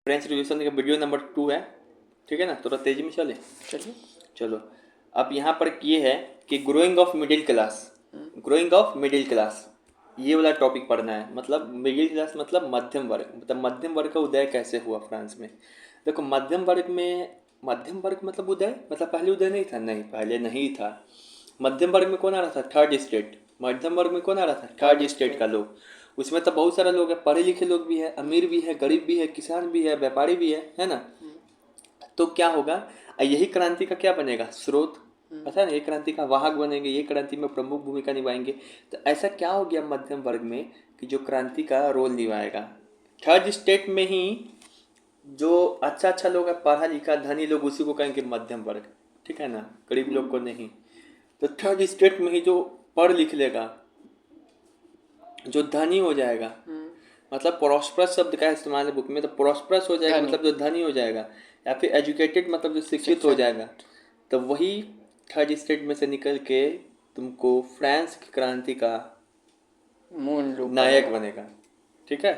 French revolution का video number 2 है, ठीक है ना। थोड़ा तेजी में चले, चलिए। चलो। अब यहाँ पर ये है कि growing of middle class, growing of middle class, ये वाला टॉपिक पढ़ना है। मतलब मिडिल क्लास मतलब मध्यम वर्ग, मतलब मध्यम वर्ग का उदय कैसे हुआ फ्रांस में। देखो मध्यम वर्ग में, मध्यम वर्ग मतलब उदय मतलब पहले उदय नहीं था, नहीं पहले नहीं था। मध्यम वर्ग में कौन आ रहा था, थर्ड स्टेट। मध्यम वर्ग में कौन आ रहा था, थर्ड स्टेट का लोग। उसमें तो बहुत सारे लोग हैं, पढ़े लिखे लोग भी है, अमीर भी है, गरीब भी है, किसान भी है, व्यापारी भी है ना। तो क्या होगा, यही क्रांति का क्या बनेगा, स्रोत। पता है ना, ये क्रांति का वाहक बनेंगे, ये क्रांति में प्रमुख भूमिका निभाएंगे। तो ऐसा क्या हो गया मध्यम वर्ग में कि जो क्रांति का रोल निभाएगा। थर्ड स्टेट में ही जो अच्छा अच्छा लोग है, पढ़ा लिखा धनी लोग, उसी को कहेंगे मध्यम वर्ग, ठीक है ना, गरीब लोग को नहीं। तो थर्ड स्टेट में ही जो पढ़ लिख लेगा, जो धनी हो जाएगा, मतलब प्रोस्परस शब्द का इस्तेमाल है बुक में, तो प्रोस्परस हो जाएगा मतलब जो धनी हो जाएगा, या फिर एजुकेटेड मतलब जो शिक्षित हो जाएगा। तो वही थर्ड स्टेट में से निकल के तुमको फ्रांस की क्रांति का मूल रूप नायक बनेगा, ठीक है।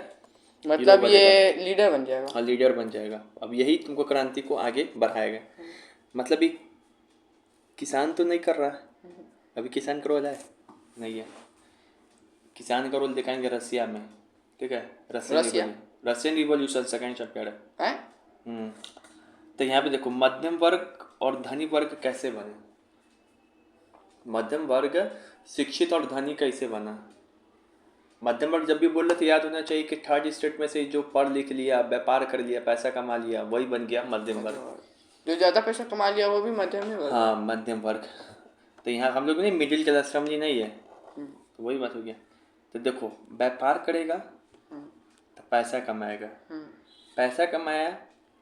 मतलब ये लीडर बन जाएगा। हाँ, लीडर बन जाएगा। अब यही तुमको क्रांति को आगे बढ़ाएगा। मतलब ये किसान तो नहीं कर रहा है, अभी किसान का रोल है नहीं है। किसान का रोल दिखाएंगे रसिया में, ठीक है, रशियन रिवॉल्यूशन सेकेंड चैप्टर है। तो यहाँ पे देखो मध्यम वर्ग और धनी वर्ग कैसे बने, मध्यम वर्ग शिक्षित और धनी कैसे बना। मध्यम वर्ग जब भी बोल रहे थे याद होना चाहिए कि थर्ड स्टेट में से जो पढ़ लिख लिया, व्यापार कर लिया, पैसा कमा लिया, वही बन गया मध्यम वर्ग। जो ज़्यादा पैसा कमा लिया वो भी मध्यम ही वर्ग। हाँ, मध्यम वर्ग। तो यहाँ हम लोग नहीं, मिडिल क्लास फैमिली नहीं है, तो वही बात हो गया। तो देखो व्यापार करेगा तो पैसा कमाएगा, पैसा कमाया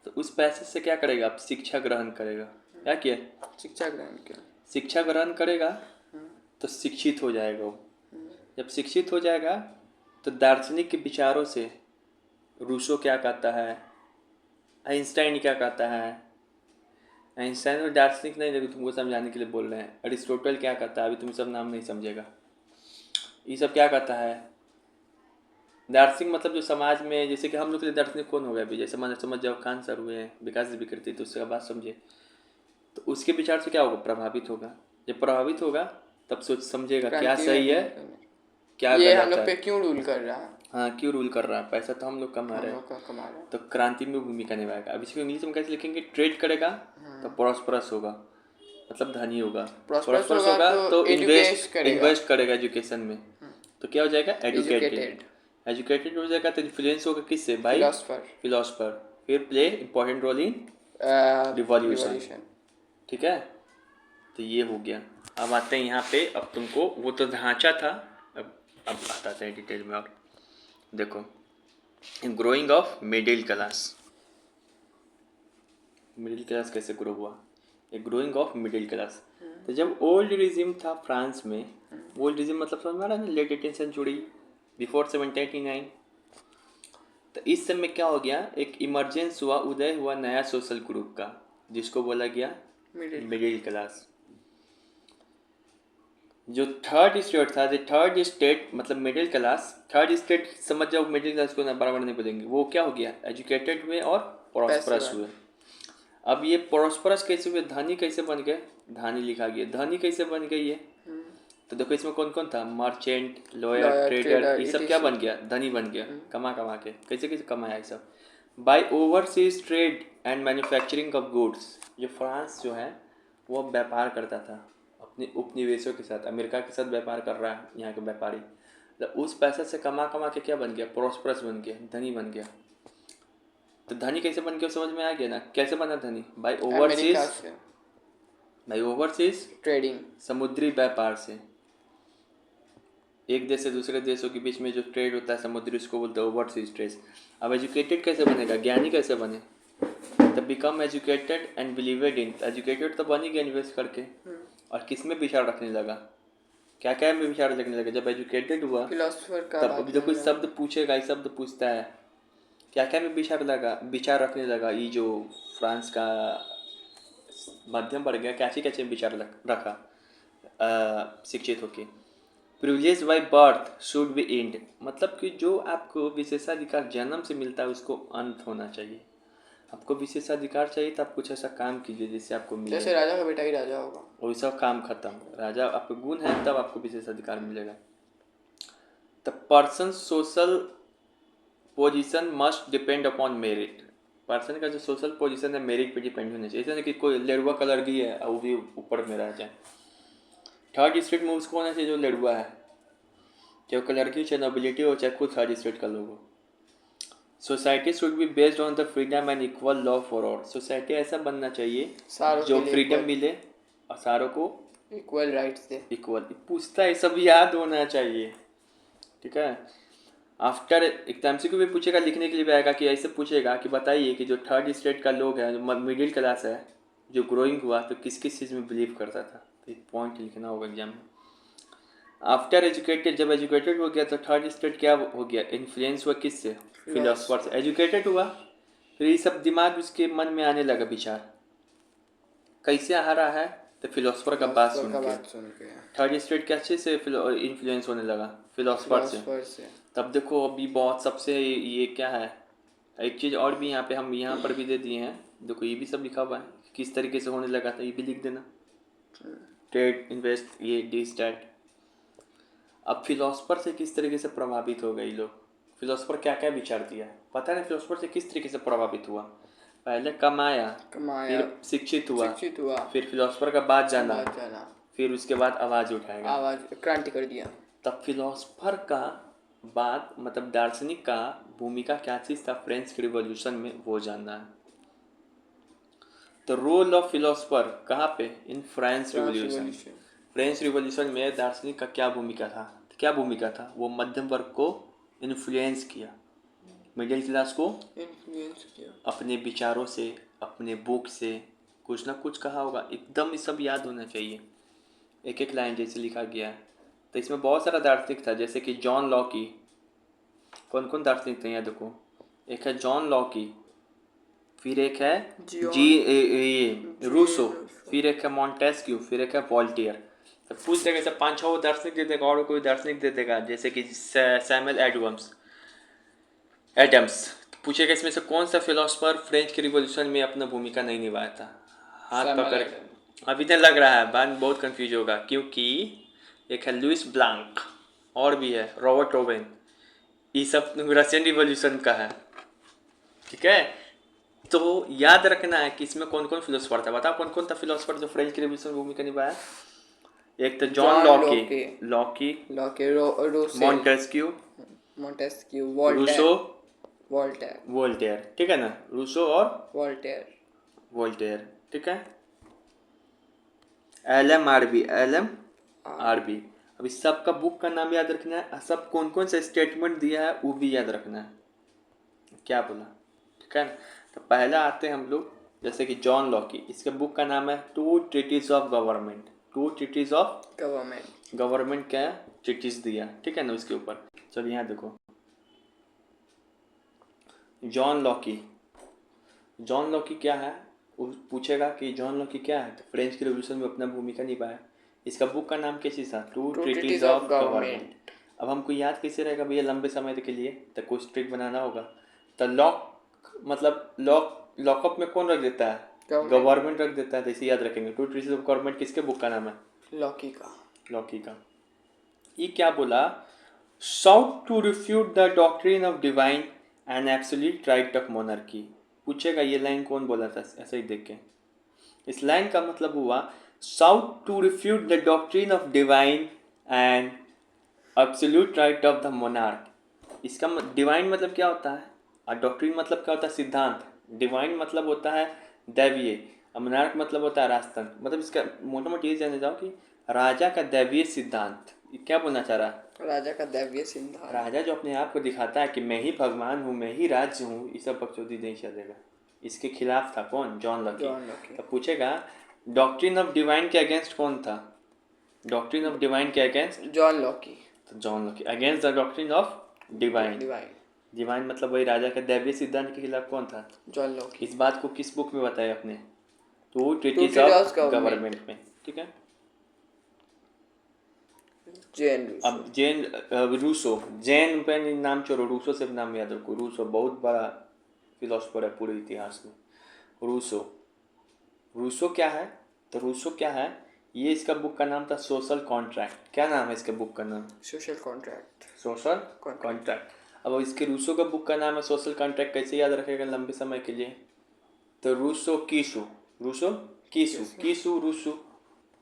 तो उस पैसे से क्या करेगा, अब शिक्षा ग्रहण करेगा। क्या किया, शिक्षा ग्रहण करेगा तो शिक्षित हो जाएगा वो। जब शिक्षित हो जाएगा तो दार्शनिक के विचारों से, रूसो क्या कहता है, आइंस्टाइन क्या कहता है, आइंस्टाइन और दार्शनिक नहीं, देखो तुमको समझाने के लिए बोल रहे हैं। अरिस्टोटल क्या कहता है, अभी तुम सब नाम नहीं समझेगा। ये सब क्या कहता है, दार्शनिक मतलब जो समाज में, जैसे कि हम लोग के लिए दार्शनिक कौन हो गया अभी, जैसे मान समझ जाओ खान सर हुए हैं, विकास विकृति, तो उसका बात समझे, तो उसके विचार से क्या होगा, प्रभावित होगा। जब प्रभावित होगा तब सोच समझेगा क्या सही है क्या ये गलत हम लोग है, पे क्यों रूल कर रहा है। हाँ क्यों रूल कर रहा है, पैसा तो हम लोग कमा रहे हैं, तो क्रांति में भूमिका निभाएगा। अब इसको इंग्लिश में कैसे लिखेंगे, ट्रेड करेगा तो प्रॉस्परस होगा, मतलब धनी होगा। प्रॉस्परस होगा तो इन्वेस्ट करेगा एजुकेशन में, तो क्या हो जाएगा, एजुकेटेड। एजुकेटेड हो जाएगा तो इन्फ्लुएंस होगा किससे, भाई फिलोसफर। फिर play important role in revolution, ठीक है। तो ये हो गया। अब आते हैं यहाँ पे, अब तुमको वो तो ढांचा था, अब बताते हैं डिटेल में। और देखो growing of middle class, middle class कैसे ग्रो हुआ, एक ग्रोइंग ऑफ मिडिल क्लास। तो जब ओल्ड रिजिम था फ्रांस में, ओल्ड रिजिम मतलब समझ में आ रहा है ना, लेट 18th सेंचुरी, बिफोर 1789। तो इस समय क्या हो गया, एक इमरजेंस हुआ, उदय हुआ नया सोशल ग्रुप का, जिसको बोला गया मिडिल क्लास। जो थर्ड स्टेट था, जो थर्ड स्टेट मतलब मिडिल क्लास, थर्ड स्टेट समझ जाओ, मिडिल क्लास को ना बराबर नहीं बोलेंगे, वो क्या हो गया, एजुकेटेड हुए और प्रॉस्परस हुए। अब ये प्रॉस्परस कैसे हुए, धनी कैसे बन गए, धनी लिखा गया, धनी कैसे बन गई ये। तो देखो इसमें कौन कौन था, मर्चेंट, लॉयर, ट्रेडर, ये सब क्या बन गया, धनी बन गया, कमा कमा के। कैसे कैसे कमाया ये सब, by overseas trade and manufacturing of goods. जो फ्रांस जो है वो व्यापार करता था अपने उपनिवेशों के साथ, अमेरिका के साथ व्यापार कर रहा है यहाँ के व्यापारी, तो उस पैसे से कमा कमा के क्या बन गया, प्रॉस्परस बन गया, धनी बन गया। तो धनी कैसे बन गया समझ में आ गया ना, कैसे बना धनी, बाय ओवरसीज ट्रेडिंग, समुद्री व्यापार से। एक देश से दूसरे देशों के बीच में जो ट्रेड होता है समुद्री, उसको बोलते हैं ओवरसीज ट्रेड। अब एजुकेटेड कैसे बनेगा, ज्ञानी कैसे बने, तब become educated and believed in. Educated तो बन ही गया इन्वेस्ट करके, और किस में विचार रखने लगा, क्या क्या में विचार रखने लगा। जब एजुकेटेड हुआ तब अभी तो कोई शब्द पूछेगा, ये शब्द पूछता है, क्या क्या में विचार रखने लगा। ये जो फ्रांस का मध्यम वर्ग है, कैसे कैसे विचार रखा शिक्षित होके। Privilege by birth should be and, मतलब कि जो आपको विशेषाधिकार जन्म से मिलता है उसको अंत होना चाहिए। आपको विशेषाधिकार चाहिए तो आप कुछ ऐसा काम कीजिए जिससे आपको मिले। जैसे राजा का बेटा ही राजा होगा। वैसा काम खत्म। राजा आपके गुण है तब आपको विशेषाधिकार मिलेगा। The person social position must depend upon merit. Person का जो सोशल पोजीशन है मेरिट पे डिपेंड होना चाहिए। ऐसा नहीं कि कोई लेडुआ का लड़की है और वो भी ऊपर में रह जाए। थर्ड स्टेट में उसको होना चाहिए जो लेडुआ है, चाहे वो लड़की चाहे नोबिलिटी हो चाहे खुद थर्ड स्टेट का लोग हो। Society should be based on the freedom and equal law for all. Society ऐसा बनना चाहिए सारों जो के लिए फ्रीडम equal- मिले और सारों को इक्वल राइट्स दे। इक्वल। पूछता है सब याद होना चाहिए, ठीक है। आफ्टर एग्जाम से भी पूछेगा, लिखने के लिए भी आएगा कि ऐसे पूछेगा कि बताइए कि जो थर्ड स्टेट का लोग है, जो मिडिल क्लास है, जो ग्रोइंग हुआ तो किस किस चीज़ में बिलीव करता था। तो एक पॉइंट लिखना होगा एग्जाम में। आफ्टर एजुकेटेड, जब एजुकेटेड हो गया तो थर्ड स्टेट क्या हो गया, इन्फ्लुएंस हुआ किससे, फिलोसफर से। एजुकेटेड हुआ फिर ये सब दिमाग उसके मन में आने लगा विचार। कैसे आ रहा है तो फिलोसफर का बात सुन के। थर्ड स्टेट के अच्छे से इन्फ्लुएंस होने लगा फिलोसफर से। तब देखो अभी बहुत सबसे ये क्या है, एक चीज़ और भी यहाँ पे हम यहाँ पर भी दे दिए हैं। देखो ये भी सब लिखा हुआ है किस तरीके से होने लगा था, ये भी लिख देना। ट्रेड इन्वेस्ट ये डी स्टैट। अब फिलोसफर से किस तरीके से प्रभावित हो गए लोग, फिलोसफर क्या क्या विचार दिया है पता है। फिलोसफर से किस तरीके से प्रभावित हुआ, पहले कमाया फिर शिक्षित हुआ फिर फिलोसफर का बात जाना फिर उसके बाद आवाज़ उठाएगा, आवाज क्रांति कर दिया। तब फिलोसफर का बात मतलब दार्शनिक का भूमिका क्या चीज़ था फ्रेंच रिवॉल्यूशन में, वो जानना है। तो रोल ऑफ फिलोसफर कहाँ पे, in French revolution. French revolution में दार्शनिक का क्या भूमिका था, वो मध्यम वर्ग को इन्फ्लुएंस किया, मिडिल क्लास को इन्फ्लुएंस किया अपने विचारों से, अपने बुक से कुछ ना कुछ कहा होगा। एकदम ये सब याद होना चाहिए, एक एक लाइन जैसे लिखा गया है। तो इसमें बहुत सारा दार्शनिक था, जैसे कि जॉन लॉकी। कौन कौन दार्शनिक थे यहाँ देखो, एक है जॉन लॉकी, फिर एक है रूसो, फिर एक है मॉन्टेस्क्यू, फिर एक है वॉल्टियर। तो पूछ देगा ऐसा 5-6 दार्शनिक दे देगा और कोई दार्शनिक दे देगा, जैसे कि सैमुअल एडम्स। पूछेगा इसमें से कौन सा फिलोसफर फ्रेंच के रिवॉल्यूशन में अपना भूमिका नहीं निभाया था, हाथ पकड़। अभी तक लग रहा है, बाद में बहुत कंफ्यूज होगा, क्योंकि एक है लुइस ब्लांक और भी है रॉबर्ट ओवेन, ये सब रशियन रिवॉल्यूशन का है, ठीक है। तो याद रखना है कि इसमें कौन कौन फिलोसफर था। बताओ कौन कौन था फिलोसफर जो फ्रेंच के रिवॉल्यूशन में भूमिका निभाया। एक तो जॉन लॉकी, मॉन्टेस्क्यू, वोल्टेयर, ठीक है ना, रूसो और वोल्टेयर, ठीक है। LM RB. अब इस सब का बुक का नाम याद रखना है, सब कौन कौन सा स्टेटमेंट दिया है वो भी याद रखना है, क्या बोला, ठीक है ना। तो पहला आते हैं हम लोग, जैसे कि जॉन लॉकी, इसके बुक का नाम है two treaties of government. Government क्या ट्रीटीज दिया, ठीक है ना, उसके ऊपर। चलिए यहाँ देखो, जॉन लॉकी क्या है, पूछेगा कि जॉन लॉकी क्या है, तो फ्रेंच के रिवॉल्यूशन में अपना भूमिका निभाया। इसका बुक का नाम क्या चीज़ था, टू ट्रीटीज ऑफ गवर्नमेंट। अब हमको याद कैसे रहेगा भैया, लंबे समय के लिए तो कुछ ट्रिक बनाना होगा। तो लॉकअप में कौन रख देता है, गवर्नमेंट रख देता है, तो इसे याद रखेंगे। टू ट्रीटीज ऑफ गवर्नमेंट किसके बुक का नाम है, लॉकी का। ये क्या बोला, sought to refute the doctrine of divine and absolute right of monarchy. पूछेगा ये लाइन कौन बोला था, ऐसे ही देख के। इस लाइन का मतलब हुआ sought to refute the doctrine of divine and absolute right of the monarch. इसका डिवाइन मतलब क्या होता है और डॉक्ट्रिन मतलब क्या होता है, सिद्धांत। डिवाइन मतलब होता है दैवीय, मोनार्क मतलब होता है राजतंत्र। मतलब इसका मोटा मोटी ये जानना चाहो कि राजा का दैवीय सिद्धांत, क्या बोलना चाह रहा है, राजा का दैवीय सिद्धांत। राजा जो अपने आप को दिखाता है कि मैं ही भगवान हूँ, मैं ही राज्य हूँ, ये सब बकचोदी नहीं चलेगा। इसके खिलाफ था कौन, जॉन लॉकी। तो पूछेगा डॉक्ट्रिन ऑफ डिवाइन के अगेंस्ट कौन था, डॉक्ट्रिन ऑफ डिवाइन के अगेंस्ट जॉन लॉकी। तो John Locke against the doctrine of divine मतलब वही राजा का दैवीय सिद्धांत के खिलाफ कौन था, जॉन लॉकी। इस बात को किस बुक में बताया अपने, टू ट्रीटीज ऑफ गवर्नमेंट में, ठीक है। जैन रूसो, जैन पे नाम छोड़ो, रूसो से नाम याद रखो। रूसो बहुत बड़ा फिलोसफर है पूरे इतिहास में, रूसो। रूसो क्या है? तो रूसो क्या है, ये इसका बुक का नाम था सोशल कॉन्ट्रैक्ट। क्या नाम है इसके बुक का नाम? Social contract. Social Contract. Contract. अब इसके रूसो का बुक का नाम है सोशल कॉन्ट्रैक्ट, कैसे याद रखेगा लंबे समय के लिए? तो रूसो कीसु, रूसो कीसु, कीसु रूसो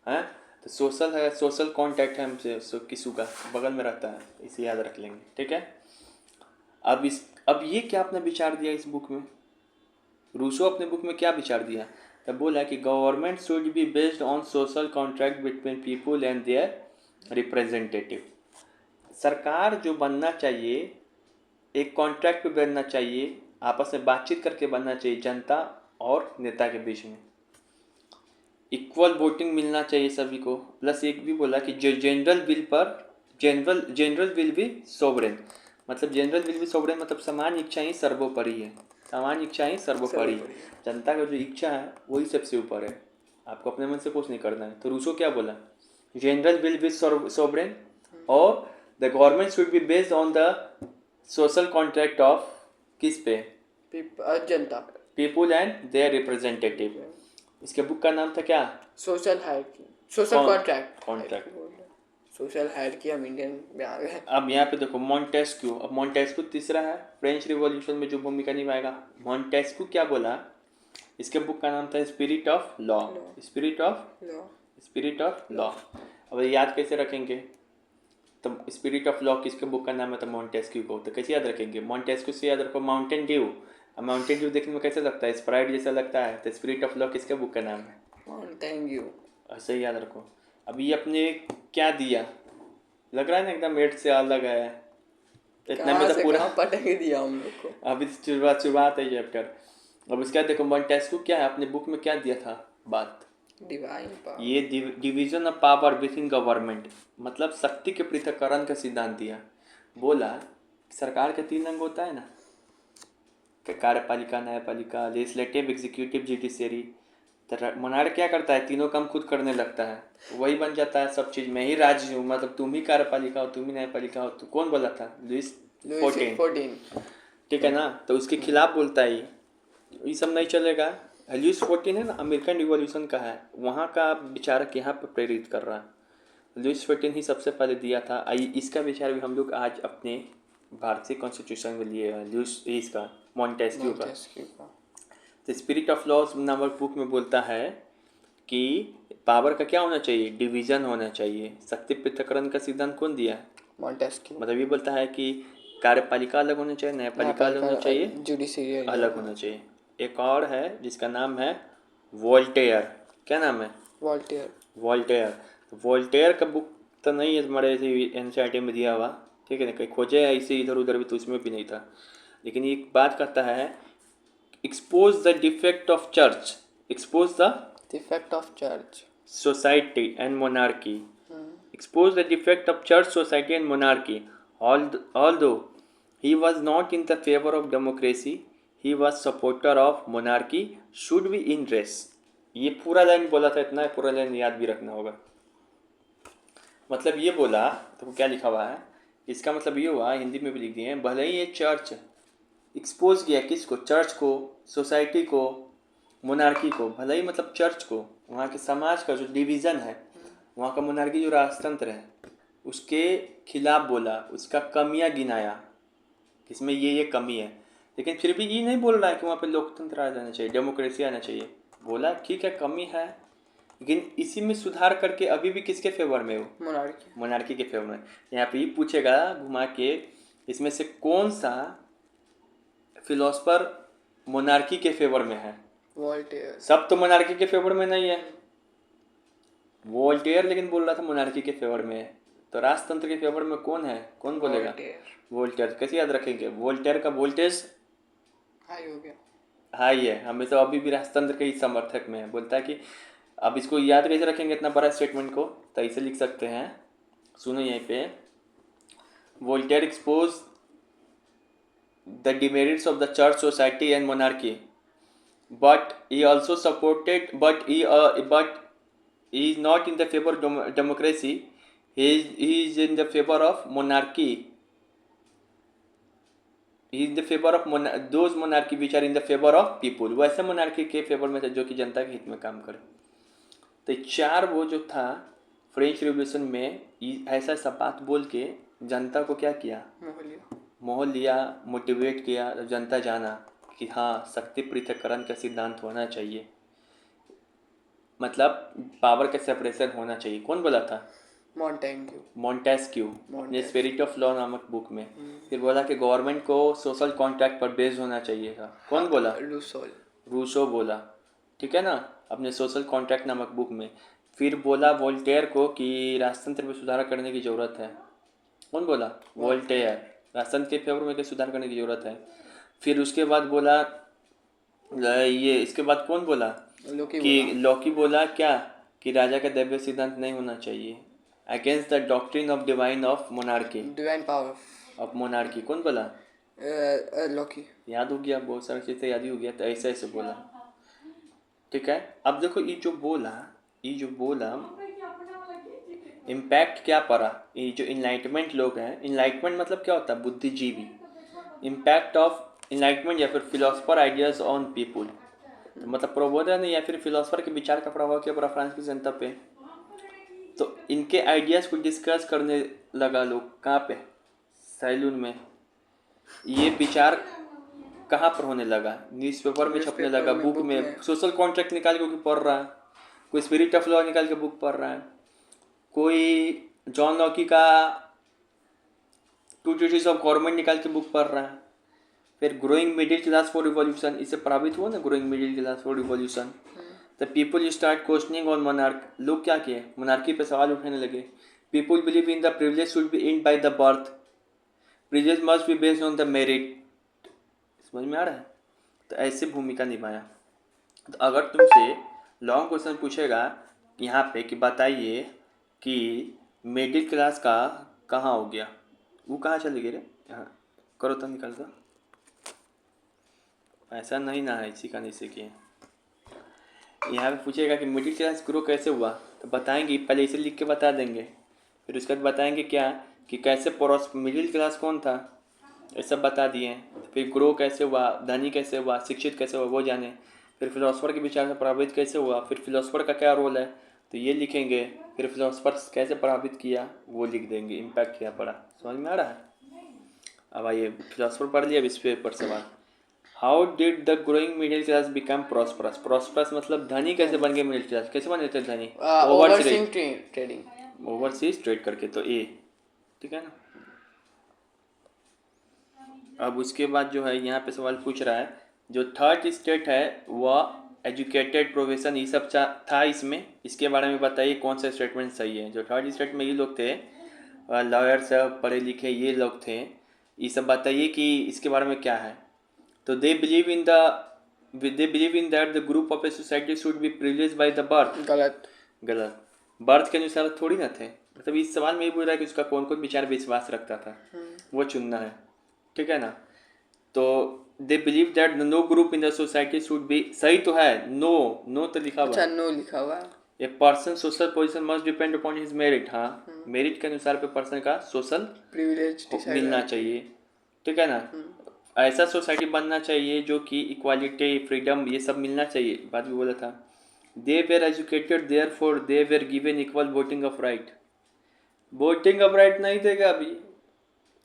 है। तो सोशल है, सोशल कॉन्टैक्ट है हमसे, सो किसु का बगल में रहता है, इसे याद रख लेंगे, ठीक है। अब ये क्या आपने विचार दिया इस बुक में? रूसो अपने बुक में क्या विचार दिया? तो बोला कि government should be based on social contract between people and their representative. सरकार जो बनना चाहिए एक कॉन्ट्रैक्ट पे बनना चाहिए, आपस में बातचीत करके बनना चाहिए जनता और नेता के बीच में। इक्वल वोटिंग मिलना चाहिए सभी को। प्लस एक भी बोला कि जो जनरल विल पर जनरल विल भी सोवरेन, मतलब जनरल विल भी सोवरेन मतलब समान इच्छाएं सर्वोपरि है, समान इच्छाएं सर्वोपरि। जनता का जो इच्छा है वही सबसे ऊपर है, आपको अपने मन से कुछ नहीं करना है। तो रूसो क्या बोला? जनरल विल बी सोवरेन और the government should be based on the social contract of किस पे? जनता, पीपुल एंड देयर रिप्रेजेंटेटिव। इसके बुक का नाम था क्या? Social hierarchy, social contract. Contract. Social hierarchy हम इंडियन में आ गए। अब यहाँ पे देखो मॉन्टेस्क्यू। अब मॉन्टेस्क्यू तीसरा है, फ्रेंच रिवॉल्यूशन में जो भूमिका निभाएगा। मॉन्टेस्क्यू क्या बोला? इसके बुक का नाम था spirit of law, spirit of law. अब याद कैसे रखेंगे? तो स्पिरिट ऑफ लॉ किसके बुक का नाम है? तो मॉन्टेस्क्यू को। तो कैसे याद रखेंगे? मॉन्टेस्क्यू से याद रखो माउंटेन ड्यू। अब माउंटेन ड्यू देखने में कैसे लगता है? स्प्राइट जैसा लगता है। तो स्पिरिट ऑफ लॉ किसके बुक का नाम है? Mountain Dew. ऐसे ही याद रखो। अब ये अपने क्या दिया, लग रहा है ना एकदम एट से अलग है। इतना में तो पूरा पटक दिया हम लोग को। अभी शुरुआत है चैप्टर। अब इसका देखो मॉन्टेस्क्यू क्या है, अपने बुक में क्या दिया था बात? Divine power. ये division of power within government, मतलब शक्ति के पृथक्करण का सिद्धांत दिया। बोला सरकार के 3 अंग होता है ना, कार्यपालिका, न्यायपालिका, लेजिस्लेटिव, एग्जीक्यूटिव, जुडिशियरी। तो मोनार्क क्या करता है? तीनों काम खुद करने लगता है, वही बन जाता है सब चीज़। मैं ही राज्य हूँ, मतलब तुम ही कार्यपालिका हो, तुम ही न्यायपालिका हो। तो कौन बोला था? लुइस 14, ठीक है ना। तो उसके खिलाफ बोलता है ये सब नहीं चलेगा। लुइस 14 है ना, अमेरिकन रिवॉल्यूशन का है, वहाँ का विचारक यहाँ पर प्रेरित कर रहा है। लुइस 14 ही सबसे पहले दिया था। इसका विचार भी हम लोग आज अपने भारतीय कॉन्स्टिट्यूशन में लिए हैं, लुइस इसका मॉन्टेस्क्यू का। तो स्पिरिट ऑफ लॉज नामक बुक में बोलता है कि पावर का क्या होना चाहिए? डिवीजन होना चाहिए। शक्ति पृथक्करण का सिद्धांत कौन दिया? मॉन्टेस्क्यू। मतलब ये बोलता है कि कार्यपालिका अलग होना चाहिए, न्यायपालिका अलग होना चाहिए, जुडिशियरी अलग होना चाहिए। एक और है जिसका नाम है वोल्टेयर। क्या नाम है? वोल्टेयर। वोल्टेयर का बुक तो नहीं है हमारे एनसीईआरटी में दिया हुआ, ठीक है ना, कहीं खोजे ऐसे इधर उधर भी तो उसमें भी नहीं था। लेकिन एक बात कहता है, expose the defect of church, expose the defect of church, society and monarchy, expose the defect of church, society and monarchy. Although he was not in the favor of democracy, he was supporter of monarchy, should be in dress. ये पूरा line बोला था, इतना पूरा line याद भी रखना होगा। मतलब ये बोला तो क्या लिखा हुआ है, इसका मतलब ये हुआ, हिंदी में भी लिख दिए हैं, भले ही ये चर्च एक्सपोज किया किसको? चर्च को, सोसाइटी को, मोनार्की को। भले ही मतलब चर्च को, वहाँ के समाज का जो डिवीज़न है, वहाँ का मोनार्की जो राजतंत्र है उसके खिलाफ बोला, उसका कमियाँ गिनाया, इसमें ये कमी है। लेकिन फिर भी ये नहीं बोल रहा है कि वहाँ पे लोकतंत्र आ जाना चाहिए, डेमोक्रेसी आना चाहिए। बोला ठीक है कमी है, लेकिन इसी में सुधार करके अभी भी किसके फेवर में हो? मोनार्की के फेवर में। यहाँ पे ये पूछेगा घुमा के, इसमें से कौन सा फिलोसफर मोनार्की के फेवर में है? वोल्टेयर। सब तो मोनार्की के फेवर में नहीं है। वोल्टेयर लेकिन बोल रहा था मोनार्की के फेवर में है। तो राजतंत्र के फेवर में कौन है? कौन बोलेगा? वोल्टेयर। कैसे याद रखेंगे? वोल्टेयर का वोल्टेज हाई हो गया, हाई है, हमें तो अभी भी राजतंत्र के ही समर्थक में है। बोलता है कि अब इसको याद कैसे रखेंगे इतना बड़ा स्टेटमेंट को? तो इसे लिख सकते हैं, सुनो यहीं पे, Voltaire expose the demerits of the church, society and monarchy, but he also supported, but he is not in the favor of democracy, he is in the favor of monarchy. He is the favour of those monarchy which are in the favour of people, वैसे monarchy के favour में था जो कि जनता के हित में काम करे। तो चार वो जो था फ्रेंच रिवॉल्यूशन में ऐसा ऐसा बात बोल के जनता को क्या किया, मोह लिया, मोटिवेट किया, जनता जाना कि हाँ शक्ति पृथक्करण का सिद्धांत होना चाहिए, मतलब पावर का सेपरेशन होना चाहिए। कौन बोला था? मॉन्टेस्क्यू अपने स्पिरिट ऑफ लॉ नामक बुक में। फिर बोला कि गवर्नमेंट को सोशल कॉन्ट्रैक्ट पर बेस्ड होना चाहिए था। कौन बोला? रूसो बोला, ठीक है ना, अपने सोशल कॉन्ट्रैक्ट नामक बुक में। फिर बोला वोल्टेयर को कि राजतंत्र में सुधार करने की ज़रूरत है। कौन बोला? वोल्टेयर, राजतंत्र के फेवर में सुधार करने की ज़रूरत है। फिर उसके बाद बोला ये, इसके बाद कौन बोला? लॉकी बोला क्या कि राजा का दैवीय सिद्धांत नहीं होना चाहिए, against the doctrine of divine of monarchy, divine power of monarchy. कौन बोला? लॉकी। याद हो गया, बहुत सारी चीज़ें याद ही हो गया, तो ऐसे ऐसे बोला, ठीक है। अब देखो ये जो बोला इम्पैक्ट क्या पड़ा, ये जो इनलाइटमेंट लोग हैं, इनलाइटमेंट मतलब क्या होता है? बुद्धिजीवी। इम्पैक्ट ऑफ इनलाइटमेंट या फिर फिलोसफर आइडियाज ऑन पीपुल, मतलब प्रबोधन या फिर फिलोसफर के विचार का प्रभाव क्या पड़ा फ्रांस की जनता पे। तो इनके आइडियाज़ को डिस्कस करने लगा लोग, कहाँ पे? सैलून में। ये विचार कहाँ पर होने लगा? न्यूज़पेपर में छपने लगा, बुक में सोशल कॉन्ट्रैक्ट निकाल के पढ़ रहा है, कोई स्पिरिट ऑफ लॉ निकाल के बुक पढ़ रहा है, कोई जॉन लॉकी का टू ट्रीटीज ऑफ गवर्नमेंट निकाल के बुक पढ़ रहा है। फिर growing middle class for revolution, इससे प्रभावित हुआ ना growing middle class for revolution. The people start questioning on monarch, लोग क्या किए? मोनार्की पे सवाल उठाने लगे। People believe in the privilege should be and by the birth, privilege must be based on the merit. समझ में आ रहा है? तो ऐसे भूमिका निभाया। तो अगर तुमसे लॉन्ग क्वेश्चन पूछेगा यहाँ पे कि बताइए कि मिडिल क्लास का कहाँ हो गया, वो कहाँ चले गए रे? हाँ करो तो निकल दो, ऐसा नहीं ना है, इसी का नहीं सीखिए। यहाँ पे पूछेगा कि मिडिल क्लास ग्रो कैसे हुआ, तो बताएंगे, पहले इसे लिख के बता देंगे, फिर उसके बाद बताएंगे क्या कि कैसे मिडिल क्लास कौन था, ये सब बता दिए। फिर ग्रो कैसे हुआ, धनी कैसे हुआ, शिक्षित कैसे हुआ वो जाने। फिर फिलोसफर के विचार से प्रभावित कैसे हुआ, फिर फिलोसफर का क्या रोल है तो ये लिखेंगे। फिर फिलोसफर कैसे प्रभावित किया वो लिख देंगे, इम्पैक्ट क्या पड़ा। समझ में आ रहा है? अब आइए फिलोसफर पढ़ लिया, अब इस पर सवाल। How did the growing middle class become prosperous? Prosperous मतलब धनी कैसे बन गए मिडिल क्लास, कैसे बने थे धनी? ओवरसीज ट्रेड करके, तो ए, ठीक है ना। अब उसके बाद जो है यहाँ पे सवाल पूछ रहा है, जो थर्ड स्टेट है वह एजुकेटेड प्रोफेशन ये सब था इसमें, इसके बारे में बताइए कौन सा स्टेटमेंट सही है। जो थर्ड स्टेट में ये लोग थे, लॉयर सब पढ़े लिखे ये लोग थे, ये सब बताइए कि इसके बारे में क्या है। तो they believe in that the group of a society should B privileged by the birth. गलत, बर्थ के अनुसार थोड़ी ना थे, मतलब इस सवाल में ये बोल रहा है कि उसका कौन कौन विचार विश्वास रखता था वो चुनना है, ठीक है ना। तो they believe that no group in the society should be, सही तो है, नो तो लिखा हुआ, अच्छा नो लिखा हुआ। A person social position must depend upon his merit, हाँ मेरिट के अनुसार पे पर्सन का सोशल प्रिविलेज मिलना चाहिए, ठीक है ना। ऐसा सोसाइटी बनना चाहिए जो कि इक्वालिटी फ्रीडम ये सब मिलना चाहिए, बात भी बोला था। They were educated therefore they were given equal voting of right. Voting of right नहीं देगा अभी,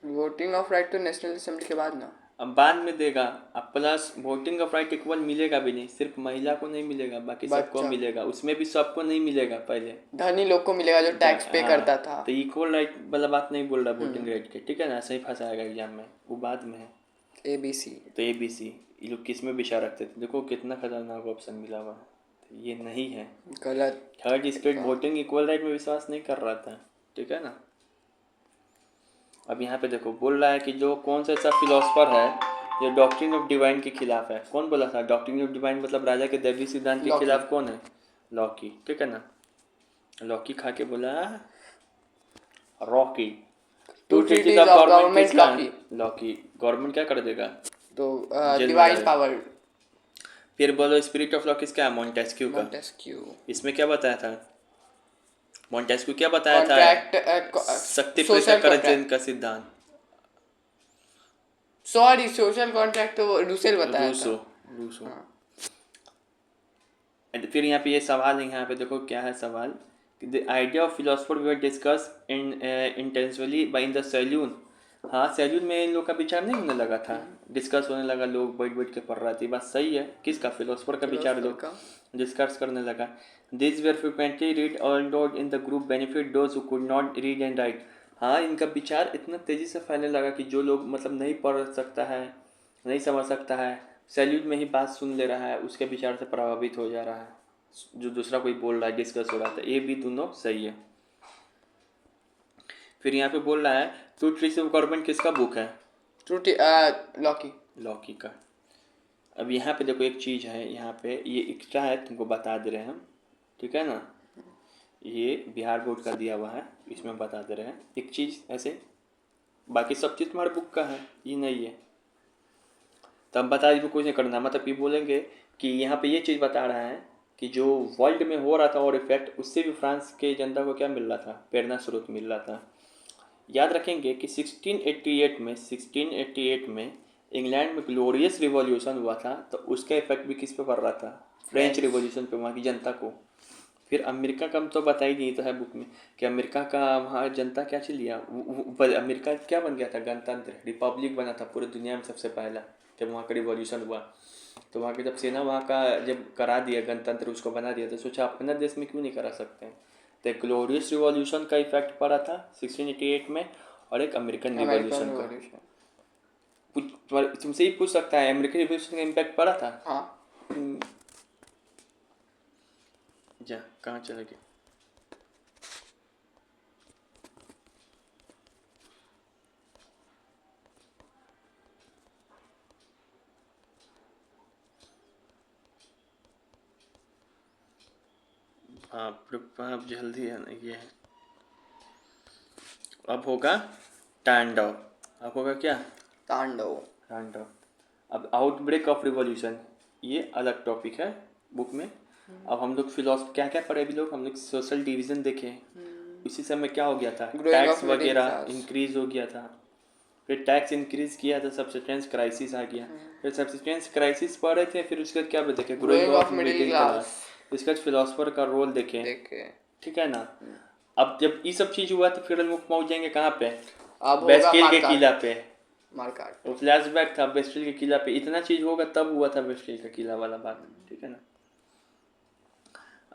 वोटिंग ऑफ राइट तो नेशनल असेंबली के बाद ना, अब बाद में देगा। अब plus voting of right equal मिलेगा भी नहीं, सिर्फ महिला को नहीं मिलेगा, बाकी सबको मिलेगा, उसमें भी सबको नहीं मिलेगा, पहले धनी लोग को मिलेगा जो टैक्स पे करता था। तो इक्वल राइट वाला बात नहीं बोल रहा वोटिंग राइट के, ठीक है ना, सही फंसाएगा एग्जाम में, वो बाद में है। ABC, तो ABC ये लोग किस में विचार रखते थे, देखो कितना खतरनाक ऑप्शन मिला हुआ, तो ये नहीं है, गलत। Third state voting equal right में विश्वास नहीं कर रहा था, ठीक है ना। अब यहाँ पे देखो बोल रहा है कि जो कौन सा ऐसा फिलोसफर है जो डॉक्ट्रिन ऑफ डिवाइन के खिलाफ है। कौन बोला था डॉक्ट्रिन ऑफ डिवाइन मतलब राजा के दैवीय सिद्धांत के खिलाफ? कौन है? लॉकी, ठीक है ना। लॉकी खा के बोला रॉकी, टू ट्रीटीज ऑफ गवर्नमेंट, लॉकी गवर्नमेंट क्या कर देगा, तो डिवाइन पावर। फिर बोलो स्पिरिट ऑफ लॉ किसका है? मॉन्टेस्क्यू का। इसमें क्या बताया था मॉन्टेस्क्यू, क्या बताया था? शक्ति पृथक्करण का सिद्धांत, सॉरी, सोशल कॉन्ट्रैक्ट तो रूसेल बताया रूसो था। रूसो। हाँ। एंड फिर यहाँ पे ये सवाल है, यहाँ पे देखो क्या है सवाल, the idea of philosopher we discuss in intensively by in the salon. हाँ, सैल्यून में इन लोग का विचार नहीं होने लगा था, डिस्कस होने लगा, लोग बैठ बैठ के पढ़ रहा थी। बात सही है, किसका? फिलोसफर का विचार फिलोसफर लोग का। डिस्कस करने लगा। This were frequently read all in the group benefit those who could not read and write. हाँ, इनका विचार इतना तेज़ी से फैलने लगा कि जो लोग मतलब नहीं पढ़ सकता है, नहीं समझ सकता है, सैल्यूट में ही बात सुन ले रहा है, उसके विचार से प्रभावित हो जा रहा है, जो दूसरा कोई बोल रहा है, डिस्कस हो रहा था। ये भी दोनों सही है। फिर यहाँ पे बोल रहा है टू ट्रीज ऑफ गवर्नमेंट किसका बुक है? ट्रूटी लॉकी। लॉकी का। अब यहाँ पे देखो एक चीज़ है, यहाँ पे ये एक्स्ट्रा है, तुमको बता दे रहे हैं हम, ठीक है ना। ये बिहार बोर्ड का दिया हुआ है, इसमें बता दे रहे हैं एक चीज़ ऐसे, बाकी सब चीज़ तुम्हारे बुक का है, ये नहीं है। तो हम बता दीजिए, कुछ नहीं करना, मतलब ये बोलेंगे कि यहाँ पे ये चीज़ बता रहा है कि जो वर्ल्ड में हो रहा था और इफेक्ट, उससे भी फ्रांस के जनता को क्या मिल रहा था? प्रेरणा स्रोत मिल रहा था। याद रखेंगे कि 1688 में इंग्लैंड में ग्लोरियस रिवॉल्यूशन हुआ था, तो उसका इफेक्ट भी किस पे पड़ रहा था? फ्रेंच रिवॉल्यूशन पे, वहाँ की जनता को। फिर अमेरिका का हम तो बता ही नहीं तो है बुक में कि अमेरिका का वहाँ जनता क्या चल लिया, अमेरिका क्या बन गया था? गणतंत्र, रिपब्लिक बना था पूरी दुनिया में सबसे पहला, जब वहाँ का रिवॉल्यूशन हुआ। तो वहाँ की जब सेना वहाँ का जब करा दिया गणतंत्र, उसको बना दिया, तो सोचा अपना देश में क्यों नहीं करा सकते हैं। तो ग्लोरियस रिवॉल्यूशन का इफेक्ट पड़ा था 1688 में, और एक अमेरिकन रिवॉल्यूशन का। तुमसे ही पूछ सकता है अमेरिकन रिवॉल्यूशन का इम्पैक्ट पड़ा था? हाँ। जा, कहाँ चले गए? अब जल्दी है ना, ये है। अब होगा तांडव। अब होगा क्या? तांडव। तांडव। अब आउटब्रेक ऑफ रिवॉल्यूशन, ये अलग टॉपिक है बुक में। अब हम लोग फिलोसफी क्या क्या पढ़े अभी लोग, हम लोग सोशल डिवीजन देखे। उसी समय क्या हो गया था? टैक्स वगैरह इंक्रीज हो गया था। फिर टैक्स इंक्रीज किया तो सब्सिस्टेंस क्राइसिस आ गया। फिर सब्सिस्टेंस क्राइसिस पढ़ रहे थे, फिर उसके बाद क्या देखे? Growing of middle class. इसका फिलोसफर का रोल देखे, ठीक है ना। अब जब ये सब चीज हुआ तो फिर हम लोग पहुंच जाएंगे कहाँ पे? बेस्टिल के किला पे। वो फ्लैशबैक था बेस्टिल के किला पे, इतना चीज होगा तब हुआ था बेस्टिल का किला वाला बात, ठीक है ना।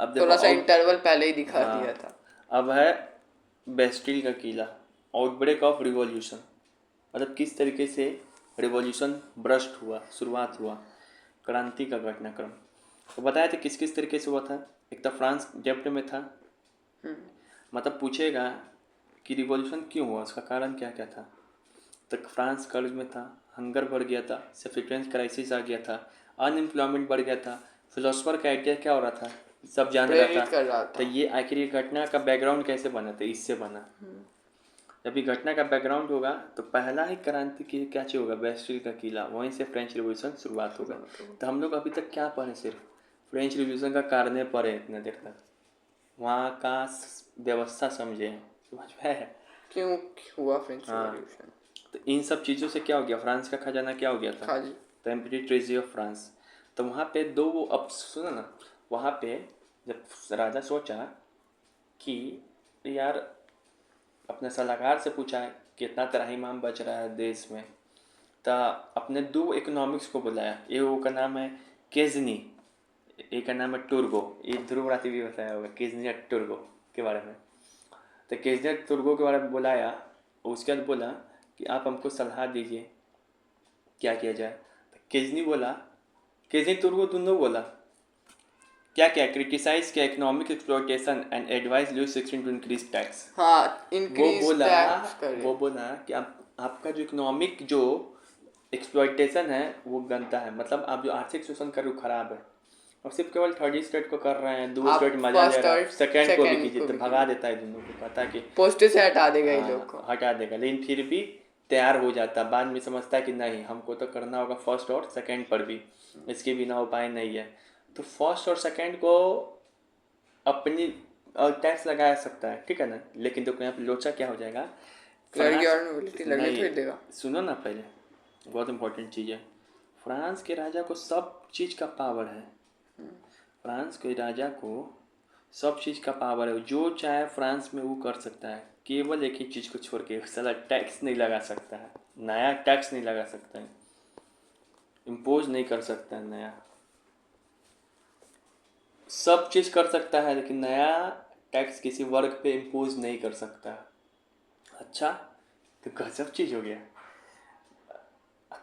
अब देखो थोड़ा सा इंटरवल पहले ही दिखा दिया था। अब है बेस्टिल का किला, आउटब्रेक ऑफ रिवॉल्यूशन, मतलब किस तरीके से रिवॉल्यूशन ब्रस्ट हुआ, शुरुआत हुआ, क्रांति का घटनाक्रम। तो बताया था किस किस तरीके से हुआ था। एक तो फ्रांस डेब्ट में था, मतलब पूछेगा कि रिवॉल्यूशन क्यों हुआ, उसका कारण क्या क्या था। तो फ्रांस कर्ज में था, हंगर बढ़ गया था, सब्सिस्टेंस क्राइसिस आ गया था, अनएम्प्लॉयमेंट बढ़ गया था। फिलोसफर का आइडिया क्या हो रहा था? सब जान रहा था। तो ये आखिर ये घटना का बैकग्राउंड कैसे बना था? इससे बना। जब ये घटना का बैकग्राउंड होगा तो पहला ही क्रांति की क्या चीज होगा? बेस्टिल का किला, वहीं से फ्रेंच रिवॉल्यूशन शुरुआत होगा। तो हम लोग अभी तक क्या पढ़े? सिर्फ फ्रेंच रिवॉल्यूशन का कारण पढ़े इतने देर तक, वहाँ का व्यवस्था समझे, समझ में है क्यों हुआ फ्रेंच रिवॉल्यूशन। तो इन सब चीज़ों से क्या हो गया? फ्रांस का खजाना क्या हो गया था? The empty treasury of France. तो वहाँ पे दो, अब सुनो ना, वहाँ पे जब राजा सोचा कि यार अपने सलाहकार से पूछा कितना त्राहिमाम बच रहा है देश में, तो अपने दो इकोनॉमिक्स को बुलाया। एक का नाम है केजनी, एक का नाम है टुर्गो। ये ध्रुव राशि भी बताया होगा केजनी और टुर्गो के बारे में। तो केजनी और टुर्गो के बारे में बुलाया, उसके बाद बोला कि आप हमको सलाह दीजिए क्या किया जाए। तो केजनी टुर्गो दोनों बोला क्या क्या? क्रिटिसाइज किया economic exploitation and advise Louis 16 to increase tax. वो बोला कि आपका जो इकोनॉमिक जो एक्सप्लॉयटेशन है वो गंदा है, मतलब आप जो आर्थिक शोषण कर रहे हो खराब है, और सिर्फ केवल थर्ड स्टेट को कर रहे हैं, दो स्टेट मजा ले रहा है, सेकंड को भी कीजिए। तो भगा देता है दोनों को, पता कि पोस्ट से हटा देगा ये लोग को, हटा देगा। लेकिन फिर भी तैयार हो जाता, बाद में समझता है कि नहीं हमको तो करना होगा फर्स्ट और सेकंड पर भी, इसके बिना उपाय नहीं है। तो फर्स्ट और सेकंड को अपनी टैक्स लगाया सकता है, ठीक है ना। लेकिन देखो यहाँ पे लोचा क्या हो जाएगा, लड़की और नोबिलिटी लगने थोड़ी देगा। सुनो ना पहले, बहुत इंपॉर्टेंट चीज़ है। फ्रांस के राजा को सब चीज़ का पावर है। फ्रांस के राजा को सब चीज़ का पावर है, जो चाहे फ्रांस में वो कर सकता है, केवल एक ही चीज़ को छोड़ के, साला टैक्स नहीं लगा सकता है, नया टैक्स नहीं लगा सकता है, इम्पोज नहीं कर सकता है नया। सब चीज़ कर सकता है लेकिन नया टैक्स किसी वर्ग पे इम्पोज नहीं कर सकता। अच्छा, तो गजब चीज़ हो गया।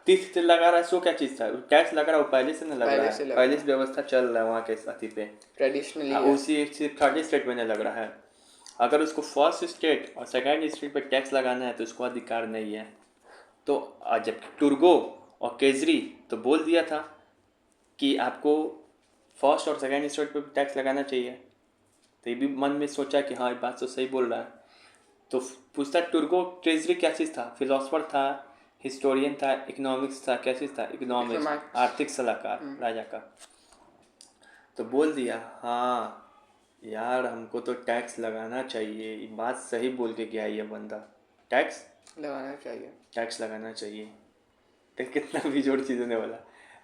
तीस लगा रहा है, सो क्या चीज़ था, टैक्स लगा रहा है वो पहले से नहीं लग रहा है, पहले से व्यवस्था चल रहा है वहाँ के साथी पे, ट्रेडिशनली उसी थर्ड स्टेट में नहीं लग रहा है। अगर उसको फर्स्ट स्टेट और सेकंड स्टेट पे टैक्स लगाना है तो उसको अधिकार नहीं है। तो जब टुर्गो और केजरी तो बोल दिया था कि आपको फर्स्ट और सेकंड स्टेट पे टैक्स लगाना चाहिए, तो ये भी मन में सोचा कि हाँ ये बात तो सही बोल रहा है। तो पूछता टुर्गो केजरी क्या चीज़ था, फिलोसफर था, हिस्टोरियन था, इकोनॉमिक्स था, क्या चीज़ था, इकोनॉमिक्स, आर्थिक सलाहकार राजा का। तो बोल दिया हाँ यार हमको तो टैक्स लगाना चाहिए, ये बात सही बोल के गया ये बंदा, टैक्स लगाना चाहिए। तो कितना भी जोड़ चीज़ होने वाला।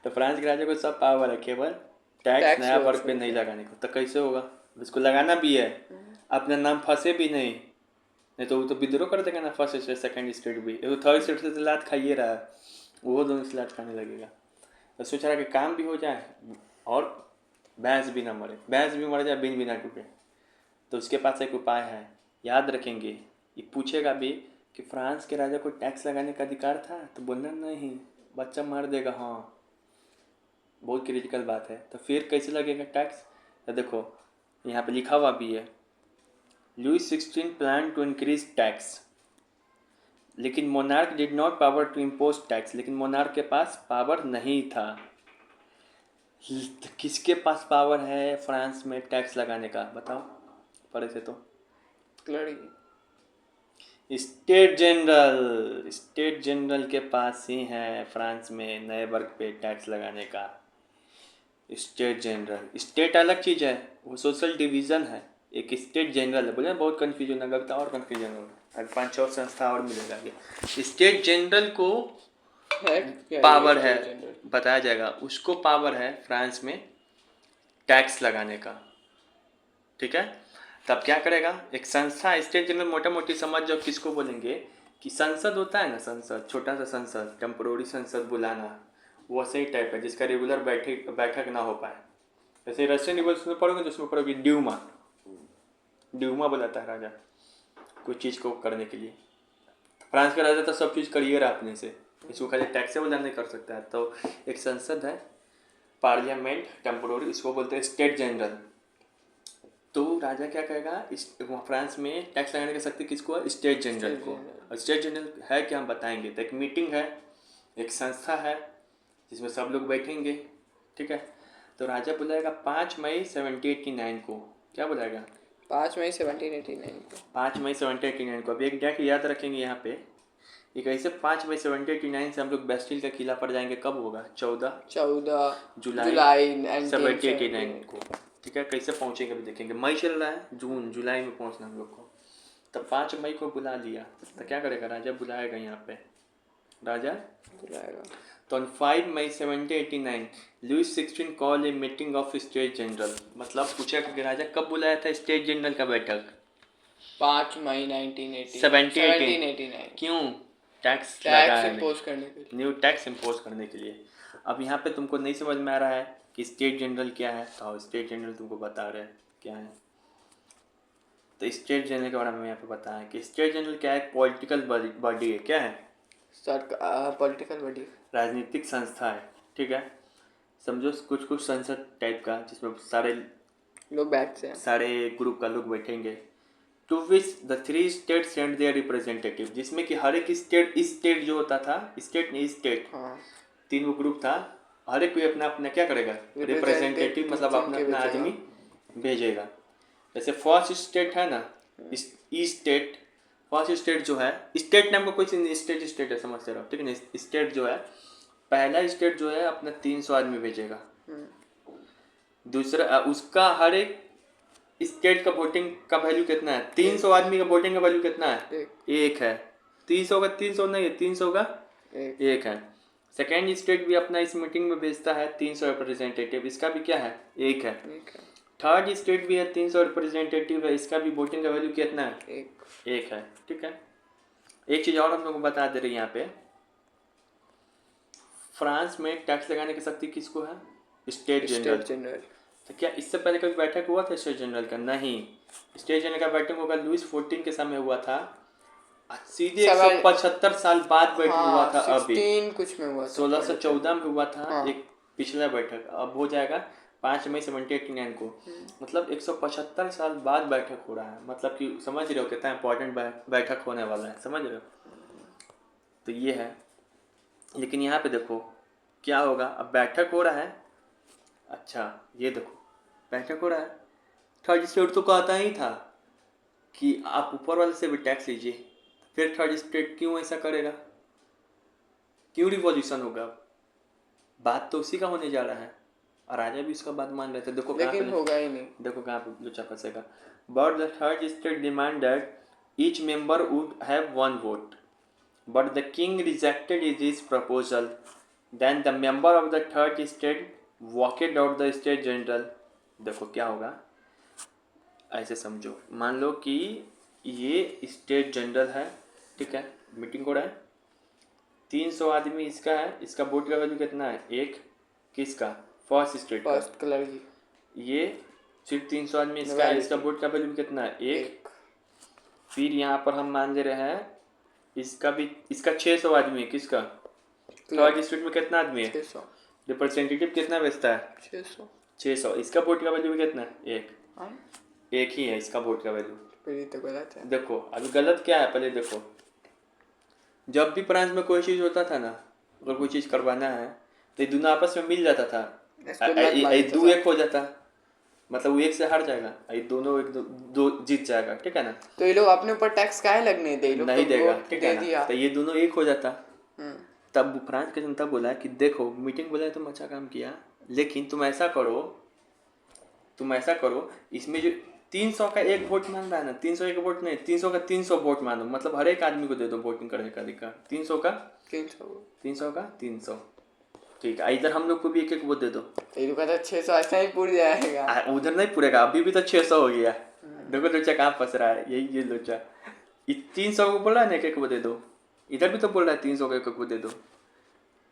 तो फ्रांस के राजा को सब पावर है, केवल टैक्स नया वर्ग पे नहीं लगाने को। तो कैसे होगा, उसको लगाना भी है, अपना नाम फंसे भी नहीं तो वो तो विद्रोह कर देगा ना, फर्स्ट स्टेट सेकंड स्टेट भी, वो थर्ड स्टेट से लात खाइए रहा है, वो दोनों से लात खाने लगेगा। तो सोच रहा कि काम भी हो जाए और भैंस भी ना मरे, भैंस भी मर जाए बिन भी ना टूटे। तो उसके पास एक उपाय है, याद रखेंगे, ये पूछेगा भी कि फ्रांस के राजा को टैक्स लगाने का अधिकार था, तो बोलना नहीं, बच्चा मार देगा। हाँ बहुत क्रिटिकल बात है। तो फिर कैसे लगेगा टैक्स, तो देखो यहाँ पे लिखा हुआ भी है, Louis 16 plan to increase tax, लेकिन monarch did not power to impose tax, लेकिन मोनार्क के पास पावर नहीं था। तो किसके पास पावर है फ्रांस में टैक्स लगाने का, बताओ पढ़े थे तो। स्टेट जनरल के पास ही है फ्रांस में नए वर्ग पे टैक्स लगाने का। स्टेट जनरल, स्टेट अलग चीज़ है, वो सोशल डिवीज़न है, एक स्टेट जनरल है। बोले बहुत कन्फ्यूजन है, लगता और कन्फ्यूजन होगा, 5-6 संस्था और मिलेगा ये। स्टेट जनरल को पावर है, बताया जाएगा, उसको पावर है फ्रांस में टैक्स लगाने का, ठीक है। तब क्या करेगा, एक संस्था, स्टेट जनरल मोटा मोटी समझ जाओ किसको बोलेंगे, कि संसद होता है ना, संसद, छोटा सा संसद, टेम्पोररी संसद बुलाना, वो सही टाइप है जिसका रेगुलर बैठक ना हो पाए। जैसे रशियन रिवॉल्यूशन में पढ़ोगे तो उसमें पढ़ोगे ड्यूमा बुलाता है राजा कोई चीज़ को करने के लिए। फ्रांस का राजा तो सब चीज़ करिए रहा अपने से, इसको खाली टैक्स से बुलाने कर सकता है। तो एक संसद है, पार्लियामेंट टेम्पोररी, इसको बोलते हैं स्टेट जनरल। तो राजा क्या कहेगा, इस फ्रांस में टैक्स लगाने की शक्ति किसको है, स्टेट जनरल को। और स्टेट जनरल है क्या, हम बताएंगे। तो एक मीटिंग है, एक संस्था है जिसमें सब लोग बैठेंगे, ठीक है। तो राजा बुलाएगा 5 मई 1789 को, क्या बुलाएगा, 5 मई 1789 को, 5 मई 1789 को। अब एक डेट याद रखेंगे यहाँ पे, ये कैसे 5 मई 1789 से हम लोग बेस्टिल का किला पर जाएंगे, कब होगा, 14 जुलाई 1789 को, ठीक है। कैसे पहुँचेंगे अभी देखेंगे, मई चल रहा है, जून जुलाई में पहुँचना हम लोग को। तब 5 मई को बुला लिया, तो क्या करेगा राजा, बुलाएगा यहाँ पे, राजा बुलाएगा। तो 5 मई 1789 Louis 16 call a meeting of state general, मतलब पूछेगा कि राजा कब बुलाया था स्टेट जनरल का बैठक, 5 मई 1789। क्यों, टैक्स इम्पोज करने के लिए, न्यू टैक्स इम्पोज करने के लिए। अब यहाँ पे तुमको नहीं समझ में आ रहा है कि स्टेट जनरल क्या है, तो स्टेट जनरल तुमको बता रहे हैं क्या है। तो स्टेट जनरल के बारे में यहाँ पे बताया कि स्टेट जनरल क्या है, पॉलिटिकल बॉडी है, क्या है, पॉलिटिकल बॉडी, राजनीतिक संस्था है, ठीक है। समझो कुछ संसद टाइप का, जिसमें सारे लोग बैठते हैं, सारे ग्रुप का लोग बैठेंगे। To which the 3 state send their representative, जिसमें कि हर एक स्टेट जो होता था, स्टेट हाँ। 3 ग्रुप था, हर एक कोई अपना अपना क्या करेगा, रिप्रेजेंटेटिव, मतलब अपना अपना आदमी भेजेगा। जैसे फर्स्ट स्टेट है ना, स्टेट, फर्स्ट स्टेट जो है, स्टेट नाम का कोई स्टेट है, समझते रहो, ठीक है ना। स्टेट जो है, पहला स्टेट जो है अपना 300 आदमी भेजेगा, दूसरा उसका हर एक स्टेट का वोटिंग का वैल्यू कितना है, 300 आदमी का वोटिंग का वैल्यू कितना है, एक है। 300 का 300 नहीं है, 300 का एक है। सेकेंड स्टेट भी अपना इस मीटिंग में भेजता है 300 रिप्रेजेंटेटिव, इसका भी क्या है, एक है। थर्ड स्टेट भी है 300 रिप्रेजेंटेटिव है, इसका भी वोटिंग का वैल्यू कितना है, एक है। ठीक है, एक चीज़ और हम लोग को बता दे रहे हैं यहाँ पे, फ्रांस में टैक्स लगाने की शक्ति किसको है, स्टेट जनरल। तो क्या इससे पहले कभी बैठक हुआ था स्टेट जनरल का, नहीं। स्टेट जनरल का बैठक होगा लुइस 14 के समय हुआ था, सीधे 175 साल बाद बैठक हुआ था। अभी कुछ में हुआ था, 1614 में हुआ था एक पिछला बैठक, अब हो जाएगा 5 मई 1789 को, मतलब 175 साल बाद बैठक हो रहा है। मतलब कि समझ रहे हो कितना इंपॉर्टेंट बैठक होने वाला है, समझ रहे हो। तो ये है, लेकिन यहाँ पे देखो क्या होगा, अब बैठक हो रहा है। अच्छा ये देखो बैठक हो रहा है, थर्ड स्टेट तो कहता ही था कि आप ऊपर वाले से भी टैक्स लीजिए, फिर थर्ड स्टेट क्यों ऐसा करेगा, क्यों रिवॉल्यूशन होगा, बात तो उसी का होने जा रहा है, और राजा भी उसका बात मान रहे थे। देखो कहाँ पे होगा ही नहीं, देखो कहाँ पे लोचा फंसेगा। But the third state demanded each member would have one vote, but the king rejected this proposal, then the member of the third state walked out the state general. देखो क्या होगा, ऐसे समझो, मान लो कि ये स्टेट जनरल है, ठीक है, मीटिंग हो रहा है, 300 आदमी इसका है, इसका वोट का वैल्यू कितना है, एक, किसका, फर्स्ट स्टेट का, ये सिर्फ 300 आदमी इसका है, इसका वोट का वैल्यू कितना है, एक। फिर यहाँ पर हम मान ले रहे हैं इसका भी, इसका 600 आदमी है, किसका, थर्ड स्टेट में कितना आदमी है, रिप्रेजेंटेटिव कितना बेचता है, 600, इसका वोट का वैल्यू कितना है, एक ही है इसका वोट का वैल्यू। तो गलत है। देखो अभी गलत क्या है, पहले देखो, जब भी फ्रांस में कोई चीज़ होता था ना, अगर कोई चीज़ करवाना है तो ये दोनों आपस में मिल जाता था, दो एक हो जाता, मतलब वो एक से हार जाएगा, ये दोनों एक दो जीत जाएगा, ठीक है ना। तो ये लोग अपने ऊपर टैक्स काहे लगने दे, नहीं देगा, ठीक है ना, तो ये दोनों एक हो जाता। तब फ्रांस की जनता बोला कि देखो मीटिंग बोला तुम अच्छा काम किया, लेकिन तुम ऐसा करो, इसमें जो 300 का एक वोट मान रहा है ना, 300 एक वोट नहीं, 300 का 300 वोट मानो, मतलब हर एक आदमी को दे दो वोटिंग करने का अधिकार, 300 का 300, ठीक है। इधर हम लोग को भी एक एक वोट दे दो, 600 ऐसा ही पूर जाएगा, उधर नहीं पूरेगा, अभी भी तो 600 हो गया। देखो लोचा कहाँ फंस रहा है, यही ये लोचा 300 को बोल रहा है ना एक एक वो दे दो, इधर भी तो बोल रहा है 300 का एक एक वो दे दो,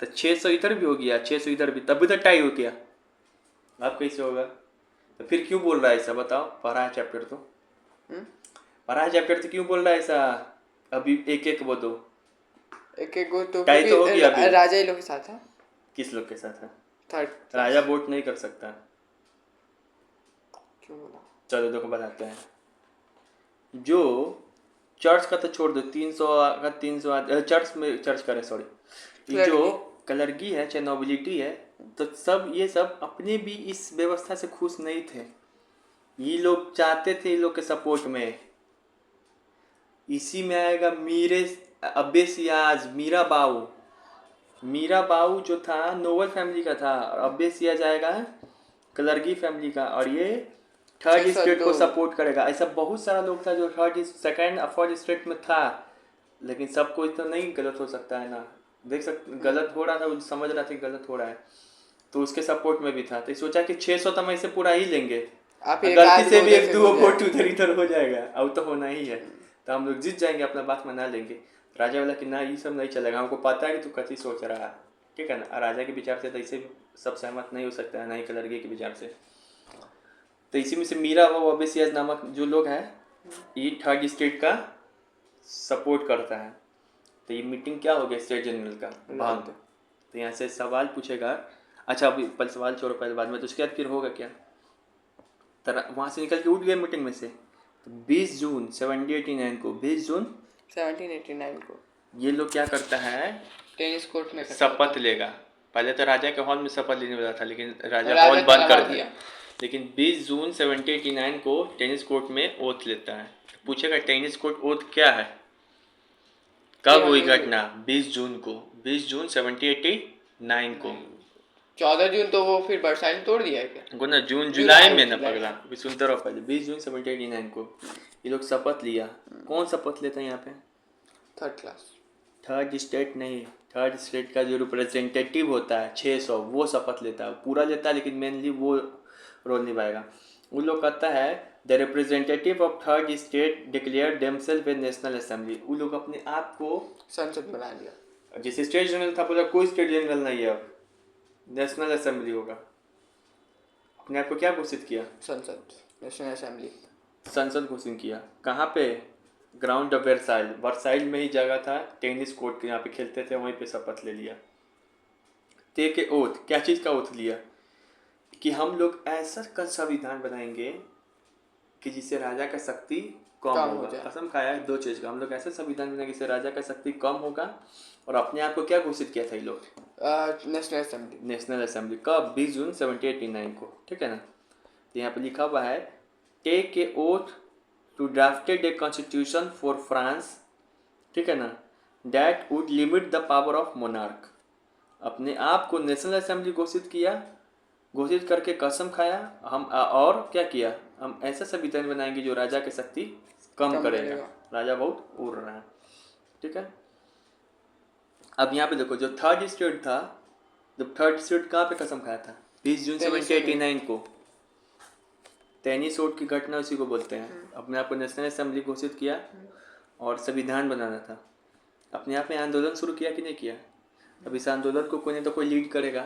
तो 600 इधर भी हो गया, 600 इधर भी, तब भी तो टाई हो गया। अब कैसे होगा, तो फिर क्यों बोल रहा है ऐसा, बताओ, पढ़ा है चैप्टर तो, क्यों बोल रहा है ऐसा, अभी एक एक वो दो, एक वो तो टाई तो हो गया, अभी राजा ही लोग के साथ है, किस लोग के साथ है, थर्ड राजा वोट नहीं कर सकता, क्यों बोला, चलो देखो बताते हैं। जो चर्च का तो छोड़ दो, 300 का 300 चर्च करे, सॉरी, जो कलरगी है चाहे नोबिलिटी है, तो सब ये सब अपने भी इस व्यवस्था से खुश नहीं थे, ये लोग चाहते थे, ये लोग के सपोर्ट में इसी में आएगा मीरे अब्बेसियाज, मीरा बाऊ जो था नोबल फैमिली का था, और अब्बेसियाज आएगा कलरगी फैमिली का, और ये थर्ड स्टेट को सपोर्ट करेगा। ऐसा बहुत सारा लोग था जो थर्ड सेकंड फोर्थ स्टेट में था, लेकिन सब कोई तो नहीं गलत हो सकता है ना, देख सकते गलत हो रहा था, समझ रहा था गलत हो रहा है, तो उसके सपोर्ट में भी था, तो सोचा कि 600 तो हम ऐसे पूरा ही लेंगे, गलती से भी एक दो वोट उधर इधर हो जाएगा, अब तो होना ही है, तो हम लोग जीत जाएंगे, अपना बात मना लेंगे। राजा बोला कि ना ये सब नहीं चलेगा, हमको पता है कि तू कथी सोच रहा है, ठीक है ना। राजा के विचार से तो ऐसे सब सहमत नहीं हो सकता है, ना ही कलरगी के विचार से, तो इसी में से मीरा वो अब्बेसियाज नामक जो लोग हैं, ये थर्ड स्टेट का सपोर्ट करता है। तो ये मीटिंग क्या हो गया स्टेट जनरल का भाग, तो यहाँ से सवाल पूछेगा, अच्छा अभी पहले सवाल छोड़ो पहले, बाद में तो उसके बाद फिर होगा क्या, वहाँ से निकल के उठ गए मीटिंग में से, तो 20 जून 1789 को ये लोग क्या करता है, टेनिस कोर्ट में शपथ लेगा। पहले तो राजा के हॉल में शपथ लेने वाला था, लेकिन राजा हॉल बंद कर दिया, लेकिन 20 जून 1789 को टेनिस कोर्ट में ओथ लेता है। पूछेगा टेनिस कोर्ट ओथ क्या है, कब हुई घटना, 20 जून को, 20 जून 1789 को, 14 जून तो वो फिर वर्षाई तोड़ दिया है क्या, ना जून जुलाई में ना पगला, अभी सुनते रहो पहले, 20 जून 1789 को ये लोग शपथ लिया। कौन शपथ लेता है यहाँ पे, थर्ड क्लास, थर्ड स्टेट नहीं, थर्ड स्टेट का जो रिप्रेजेंटेटिव होता है 600 वो शपथ लेता है, पूरा लेता है लेकिन मेनली वो रोल निभाएगा। उन लोग कहता है the representative of third state declare themselves a national assembly. उन लोग अपने आप को संसद बना लिया। जैसे स्टेट जनरल था, बोला कोई स्टेट जनरल नहीं है, अब नेशनल असेंबली होगा। अपने आप को क्या घोषित किया? संसद, नेशनल असेंबली। संसद घोषित किया। कहाँ पे? ग्राउंड ऑफ वर्साइल, वर्साइल में ही जगह था, टेनिस कोर्ट के यहाँ पे खेलते थे, वहीं पे शपथ ले लिया। टेक ए ओथ, क्या चीज़ का ओथ लिया? कि हम लोग ऐसा का संविधान बनाएंगे कि जिससे राजा का शक्ति कम कम हो होगा। जाए। कसम खाया है 2 चीज़ का, हम लोग ऐसा संविधान बनाएंगे जिससे राजा का शक्ति कम होगा। और अपने आप को क्या घोषित किया था ये लोग? National assembly. नेशनल असेंबली कब? 20 जून 1789 को, ठीक है ना। तो यहाँ पे लिखा हुआ है take a oath to drafted a constitution for France, ठीक है ना, that would limit the power of monarch. अपने आप को नेशनल असेंबली घोषित किया, घोषित करके कसम खाया हम, और क्या किया, हम ऐसा संविधान बनाएंगे जो राजा की शक्ति कम करेगा। राजा बहुत उड़ रहा है, ठीक है। अब यहाँ पे देखो जो थर्ड स्टेट था, जब थर्ड स्टेट कहाँ पे कसम खाया था? 20 जून 1789 को। टेनिस ओट की घटना उसी को बोलते हैं। अपने आप को नेशनल असेंबली घोषित किया और संविधान बनाना था। अपने आप में आंदोलन शुरू किया कि नहीं किया? अब इस आंदोलन को कोई नहीं तो कोई लीड करेगा।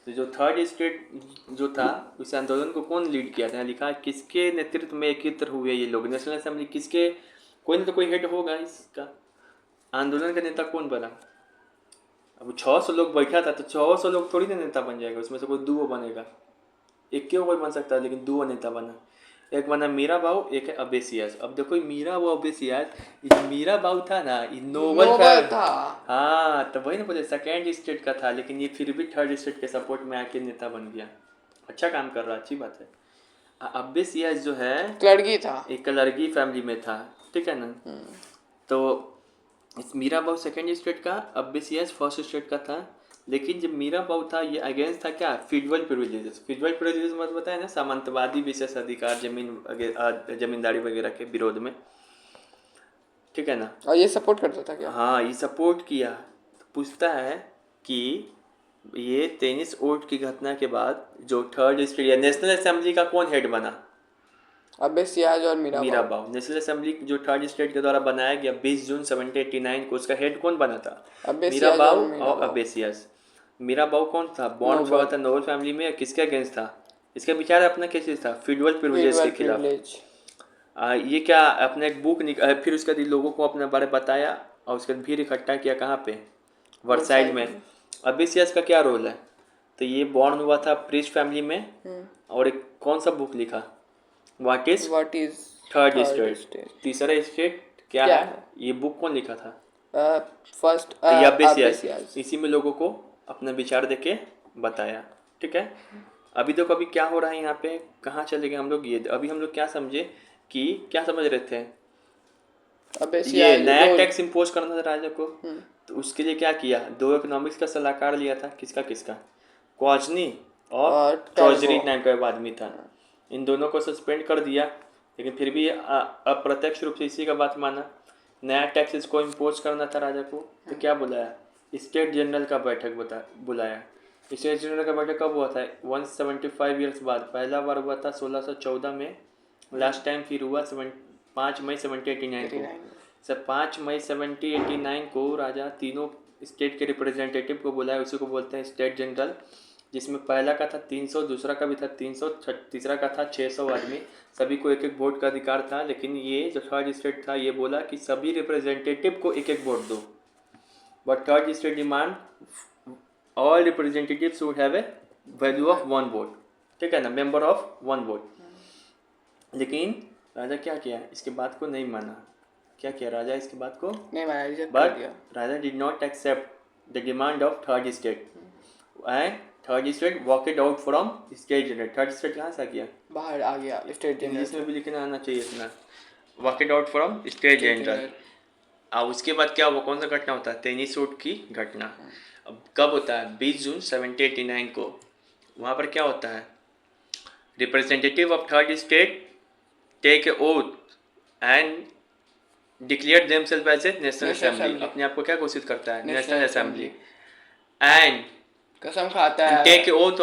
तो जो थर्ड स्टेट जो था उस आंदोलन को कौन लीड किया था? लिखा किसके नेतृत्व में एकत्र हुए ये लोग? नेशनल असेंबली किसके, कोई नहीं तो कोई हेड होगा इसका। आंदोलन का नेता कौन बना? अब 600 लोग बैठा था तो 600 लोग थोड़ी ना नेता बन जाएगा, उसमें से कोई 2 बनेगा। एक क्यों कोई बन सकता है, लेकिन 2 नेता बना। एक बना मीरा बाऊ, एक है अब्बे सियाज। अब देखो मीरा बाऊ अब्बे सियाज, ये मीरा बाऊ था ना, ये नोबल था। हाँ, तो वही ना बोले सेकेंड स्टेट का था, लेकिन ये फिर भी थर्ड स्टेट के सपोर्ट में आके नेता बन गया। अच्छा काम कर रहा, अच्छी बात है। अब्बे सियाज जो है लड़की था, एक लड़की फैमिली में था, ठीक है ना। तो इस मीरा बाऊ सेकेंड स्टेट का, अब्बे सियाज फर्स्ट स्टेट का था। लेकिन जब मीरा बाऊ था ये अगेंस्ट था क्या? फीडरल प्रिविलेजेस। फीडरल प्रिविलेजेस मतलब बताया ना, सामंतवादी विशेष अधिकार, जमींदारी वगैरह के विरोध में, ठीक है ना। और ये सपोर्ट करता था क्या? हाँ, ये सपोर्ट किया। तो पूछता है कि ये टेनिस ओट की घटना के बाद जो थर्ड स्टेट या नेशनल असेंबली का कौन हेड बना? अब्बे सियाज और मीरा बाऊ। नेशनल असेंबली जो थर्ड स्टेट के द्वारा बनाया गया 20 जून 1789 को, उसका हेड कौन बना था? मीरा बाऊ और अब्बे सियाज। मीरा बाऊ कौन था? बॉर्न हुआ था नोबल फैमिली में। किसके अगेंस्ट था? इसका विचार अपना कैसे था? फीडरल प्रिविलेज के खिलाफ। ये क्या अपने एक बुक फिर उसके बाद लोगों को अपने बारे बताया और उसके बाद भीड़ इकट्ठा किया कहाँ पे? वर्साइल में। अब्बे सियाज का क्या रोल है? तो ये बॉर्न हुआ था प्रिस्ट फैमिली में और एक कौन सा बुक लिखा? व्हाट इज थर्ड स्टेट, तीसरा स्टेट क्या है? ये बुक कौन लिखा था? फर्स्ट अब्बे सियाज। इसी में लोगों को अपना विचार देके बताया, ठीक है। अभी देखो अभी क्या हो रहा है यहाँ पे, कहाँ चले गए हम लोग? ये अभी हम लोग क्या समझे कि क्या समझ रहे थे? ये नया टैक्स इम्पोज करना था राजा को। तो उसके लिए क्या किया? 2 इकोनॉमिक्स का सलाहकार लिया था। किसका किसका? क्वाजनी और ट्रेजरी नाम का आदमी था। इन दोनों को सस्पेंड कर दिया, लेकिन फिर भी अप्रत्यक्ष रूप से इसी का बात माना। नया टैक्स इसको इम्पोज करना था राजा को। तो क्या बुलाया? स्टेट जनरल का बैठक बुलाया। स्टेट जनरल का बैठक कब हुआ था? 175 ईयर्स बाद। पहला बार हुआ था 1614 में, लास्ट टाइम फिर हुआ 5 मई 1789 को। सर 5 मई 1789 को राजा तीनों स्टेट के रिप्रेजेंटेटिव को बुलाया, उसी को बोलते हैं स्टेट जनरल, जिसमें पहला का था 300, दूसरा का भी था 300, तीसरा का था 600 आदमी। सभी को एक एक वोट का अधिकार था, लेकिन ये जो थर्ड स्टेट था ये बोला कि सभी रिप्रेजेंटेटिव को एक एक वोट दो। But third state demand all representatives should have a value of 1 vote, ठीक है ना, मेंबर ऑफ 1 वोट। लेकिन राजा क्या किया? इसके बात को नहीं माना। क्या किया राजा? इसके बात को नहीं माना, रिजेक्ट कर दिया। बट राजा did not accept the demand of third state and third state walked out from state general. Third state कहाँ से आ गया? बाहर आ गया स्टेट जनरल। इंग्लिश में भी लिखना आना चाहिए इतना, वॉकेड आउट फ्रॉम स्टेट जनरल। और उसके बाद क्या हुआ? कौन सा घटना होता है? टेनिस ओट की घटना। अब कब होता है? 20 जून 1789 को। वहाँ पर क्या होता है? Representative of third state take a oath and declare themselves as a national national assembly, assembly. अपने आप को क्या घोषित करता है, नेशनल नेशनल असेंबली, एंड कसम खाता है take oath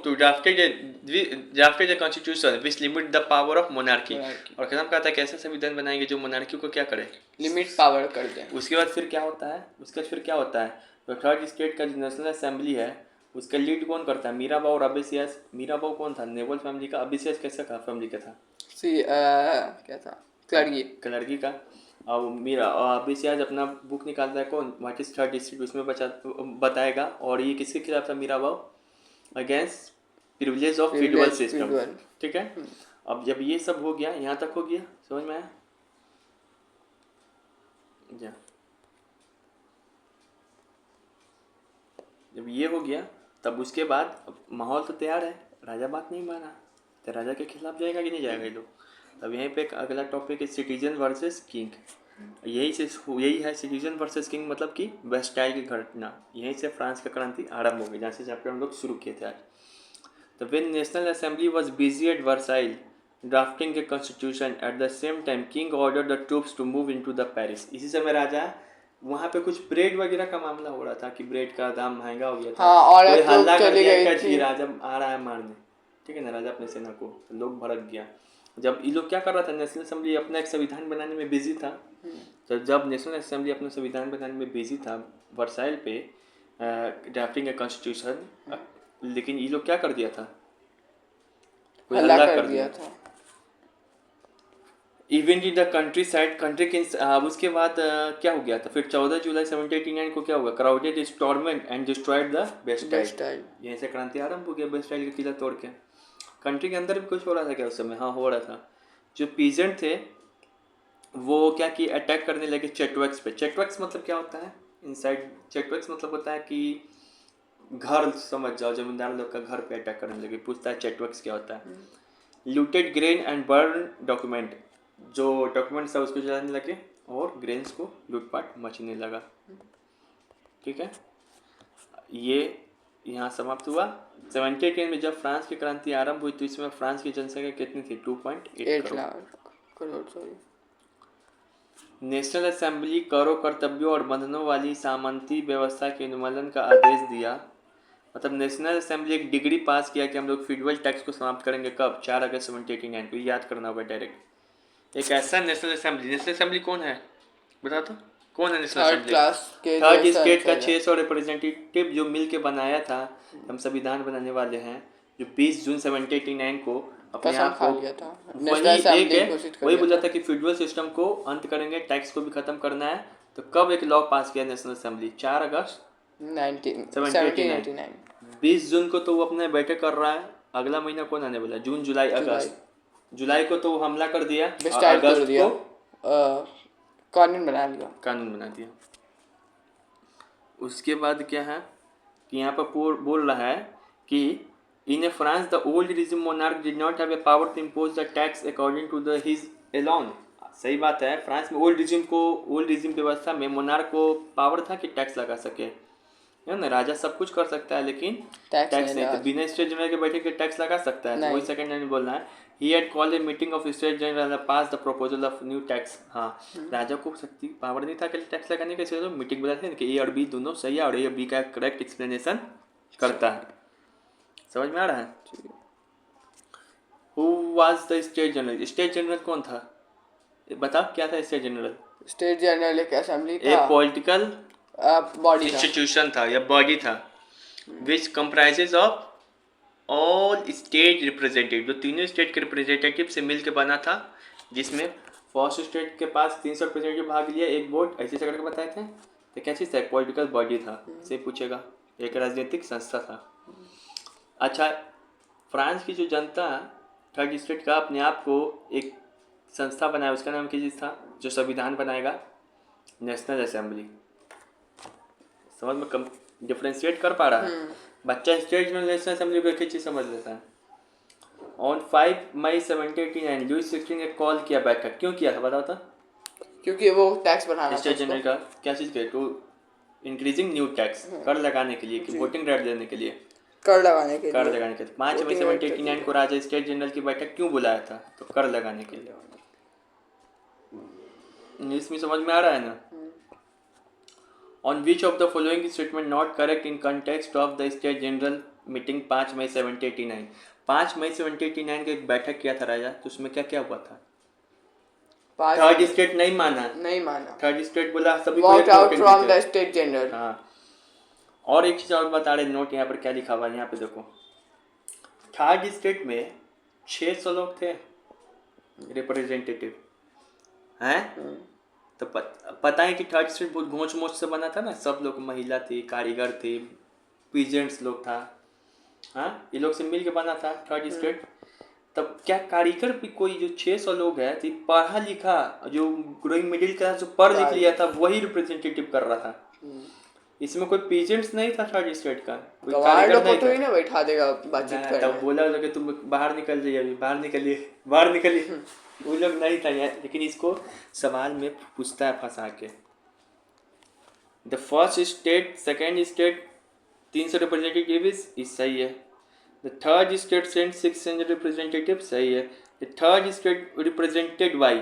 to drafted a constitution which limit the power of monarchy, Monarchy. और कसम खाता है कि ऐसा संविधान बनाएंगे जो मोनार्की को क्या करे, लिमिट पावर कर दें। उसके बाद फिर क्या होता है, तो थर्ड स्टेट का जो नेशनल असेंबली है उसका लीड कौन करता है, मीराबाऊ और अबिसियास। मीराबाऊ कौन था, नेवल फैमिली का। अबिसियास कैसा का फैमिली का था, क्या था, क्लर्की का। और मीरा और अबिसियास अपना बुक निकालता है, कौन, व्हाट इज थर्ड स्टेट, उसमें बताएगा। और ये किसके खिलाफ था, मीराबाऊ अगेंस्ट प्रिविलेज ऑफ फीडबल सिस्टम, ठीक है। अब जब ये सब हो गया, यहाँ तक हो गया, समझ में आया जा। जब ये हो गया तब उसके बाद माहौल तो तैयार है, राजा बात नहीं माना तो राजा के खिलाफ जाएगा कि नहीं जाएगा ये लोग। तब यहीं पे एक अगला टॉपिक है सिटीजन वर्सेस किंग। यही है सिटीजन वर्सेस किंग, मतलब कि वेस्टाइल की घटना। यहीं से फ्रांस का क्रांति आरंभ हो गई, जहाँ से चैप्टर हम लोग शुरू किए थे आज। तो when national assembly was busy at Versailles drafting a constitution, at the same time king order the troops to move into the Paris. इसी समय राजा वहाँ पे कुछ ब्रेड वगैरह का मामला हो रहा था कि ब्रेड का दाम महंगा हो गया था। हाँ, और कोई हल्ला कर चली दिया गई कि थी। राजा आ रहा है मारने, ठीक है ना, राजा अपने सेना को, तो लोग भड़क गया। जब ये लोग क्या कर रहा था, नेशनल असेंबली अपना एक संविधान बनाने में बिजी था। तो जब नेशनल असेंबली अपना संविधान बनाने में बिजी था वर्साइल पे ड्राफ्टिंग ए कॉन्स्टिट्यूशन, लेकिन ये लोग क्या कर दिया था, कोई हल्ला कर दिया था। Event in the country side, country के उसके बाद क्या हो गया था फिर 14 जुलाई 1789 को क्या हुआ, crowded stormed and destroyed the Bastille. यहीं से क्रांति आरंभ हो गया, बेस्टाइल का किला तोड़ के। कंट्री के अंदर भी कुछ हो रहा था क्या उस समय, हाँ हो रहा था। जो पीजेंट थे वो क्या कि अटैक करने लगे चेटवर्क्स पे। चेटवर्क्स मतलब क्या होता है, इनसाइड चेटवर्क्स मतलब होता है कि घर, समझ जाओ, जमींदार लोग का घर पे अटैक करने लगे। पूछता है चेटवर्क्स क्या होता है। Looted grain and burn document, जो डॉक्यूमेंट्स था उसको जलाने लगे और ग्रेन्स को लूटपाट मचने लगा, ठीक है। ये यहाँ समाप्त हुआ। 1710 में जब फ्रांस की क्रांति आरंभ हुई तो इसमें फ्रांस की जनसंख्या कितनी थी, 2.8 करोड़। नेशनल असेंबली करों, कर्तव्यों और बंधनों वाली सामंती व्यवस्था के उन्मूलन का आदेश दिया। मतलब नेशनल असेंबली एक डिग्री पास किया कि हम लोग फीडबल टैक्स को समाप्त करेंगे, कब, 4 अगस्त 1789 को। याद करना होगा डायरेक्ट। एक ऐसा नेशनल असेंबली कौन है बताओ तो, कौन है नेशनल असेंबली, थर्ड स्टेट का 600 रिप्रेजेंटेटिव जो मिल के बनाया था। हम संविधान बनाने वाले हैं, जो 20 जून 1789 को अपने आप को वही एक है, वही बोला था कि फेडरल सिस्टम को अंत करेंगे, टैक्स को भी खत्म करना है। तो कब एक लॉ पास किया नेशनल असेंबली, 4 अगस्त 1789। 20 जून को तो वो अपने बैठक कर रहा है। अगला महीना कौन आने वाला, जून जुलाई अगस्त। जुलाई को तो वो हमला कर दिया, अगस्त को कानून बना दिया। उसके बाद क्या है कि यहाँ पर बोल रहा है कि in France the old regime monarch did not have a power to impose the tax according to the his alone. सही बात है, फ्रांस में ओल्ड रिजिम व्यवस्था में मोनार्क को पावर था कि टैक्स लगा सके, है ना। राजा सब कुछ कर सकता है लेकिन टैक्स नहीं। तो बिना स्टेट जनरल के बैठे के टैक्स लगा सकता है, तो वही सेकंड लाइन बोलना है। He had called a meeting of state general and passed the proposal of new tax। हाँ, राजा को शक्ति पावर नहीं था कि टैक्स लगाने के, तो मीटिंग बुलाते हैं कि ए और बी दोनों सही है और ए और बी का करेक्ट एक्सप्लेनेशन करता है। समझ में आ रहा है। Who was the state general? State general कौन था, बताओ क्या था स्टेट जनरल। स्टेट जनरल एक असेंबली था, एक पॉलिटिकल बॉडी इंस्टीट्यूशन था या बॉडी था, which comprises of all state representative, जो तीनों स्टेट के रिप्रेजेंटेटिव से मिलकर बना था, जिसमें फर्स्ट स्टेट के पास 300 रिप्रेजेंटेटिव भाग लिया, एक वोट, ऐसे करके बताए थे। तो क्या चीज़ था, एक पॉलिटिकल बॉडी था, से पूछेगा, एक राजनीतिक संस्था था। अच्छा, फ्रांस की जो जनता थर्ड स्टेट का अपने आप को एक संस्था बनाया, उसका नाम क्या चीज़ था, जो संविधान बनाएगा, नेशनल असेंबली। समझ में कम डिफ्रेंशिएट कर पा रहा है बच्चा। स्टेट जनरल नेशनल असेंबली को एक ही चीज़ समझ लेता है। ऑन 5 मई 1789 लुईस 16 ने कॉल किया बैठक, क्यों किया था बताओ तो। क्योंकि वो टैक्स बढ़ाना, स्टेट जनरल का क्या चीज़ के, टू इंक्रीजिंग न्यू टैक्स, कर लगाने के लिए, कि वोटिंग राइट देने के लिए, कर लगाने के 5 मई 1789 को राजा स्टेट जनरल की बैठक क्यों बुलाया था, तो कर लगाने के लिए। इंग्लिश में समझ में आ रहा है ना? On which of the following statement not correct in context of the state general meeting 5 मई 1789। 5 मई 1789 की एक बैठक किया था राजा, तो उसमें क्या क्या हुआ था? थर्ड स्टेट नहीं माना। थर्ड स्टेट बोला सभी को walk out from the state general. हाँ, और एक चीज और बता रहे नोट यहाँ पर क्या लिखा हुआ है, यहाँ पे देखो। थर्ड स्टेट में 600 लोग थे रिप्रेजेंटेटिव हैं। तो पता है कि थर्ड स्टेट बहुत घोंच मोच से बना था ना, सब लोग महिला थी, कारीगर थे, पीजेंट्स लोग था, हाँ, ये लोग से मिल के बना था थर्ड स्टेट। तब क्या कारीगर भी कोई जो 600 लोग है तो पढ़ा लिखा जो ग्रोइंग मिडिल क्लास जो पढ़ लिख लिया था वही रिप्रेजेंटेटिव कर रहा था। इसमें कोई पेजेंट्स नहीं था थर्ड स्टेट का, कोई कारीगर नहीं था। ना बैठा देगा बातचीत करने। तब बोला कि तुम बाहर निकल जाइए, अभी बाहर निकलिए वो लोग नहीं था यार। लेकिन इसको सवाल में पूछता है फंसा के। The first state second state 300 representative is सही है। The third state sent 600 representative सही है। The third state represented by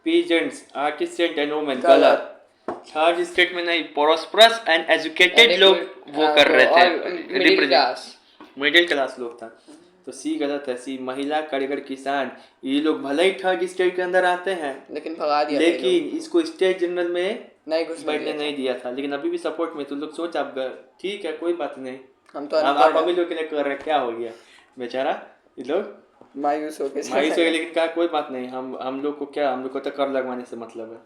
peasants artist and women गलत। थर्ड स्टेट में नहीं, प्रोस्परस एंड एजुकेटेड लोग वो कर रहे थे, मिडिल क्लास लोग था। तो सी गलत है। सी महिला कारीगर किसान ये लोग भले ही थर्ड स्टेट के अंदर आते हैं लेकिन भगा दिया, लेकिन इसको स्टेट जनरल में नहीं बैठने नहीं दिया था। लेकिन अभी भी सपोर्ट में, तो लोग सोच आप ठीक है कोई बात नहीं, हम तो आप अभी लोग के लिए कर रहे हैं, क्या हो गया बेचारा ये लोग मायूस हो गए। लेकिन कहा कोई बात नहीं, हम लोग को क्या, हम लोग को तो कर लगवाने से मतलब है,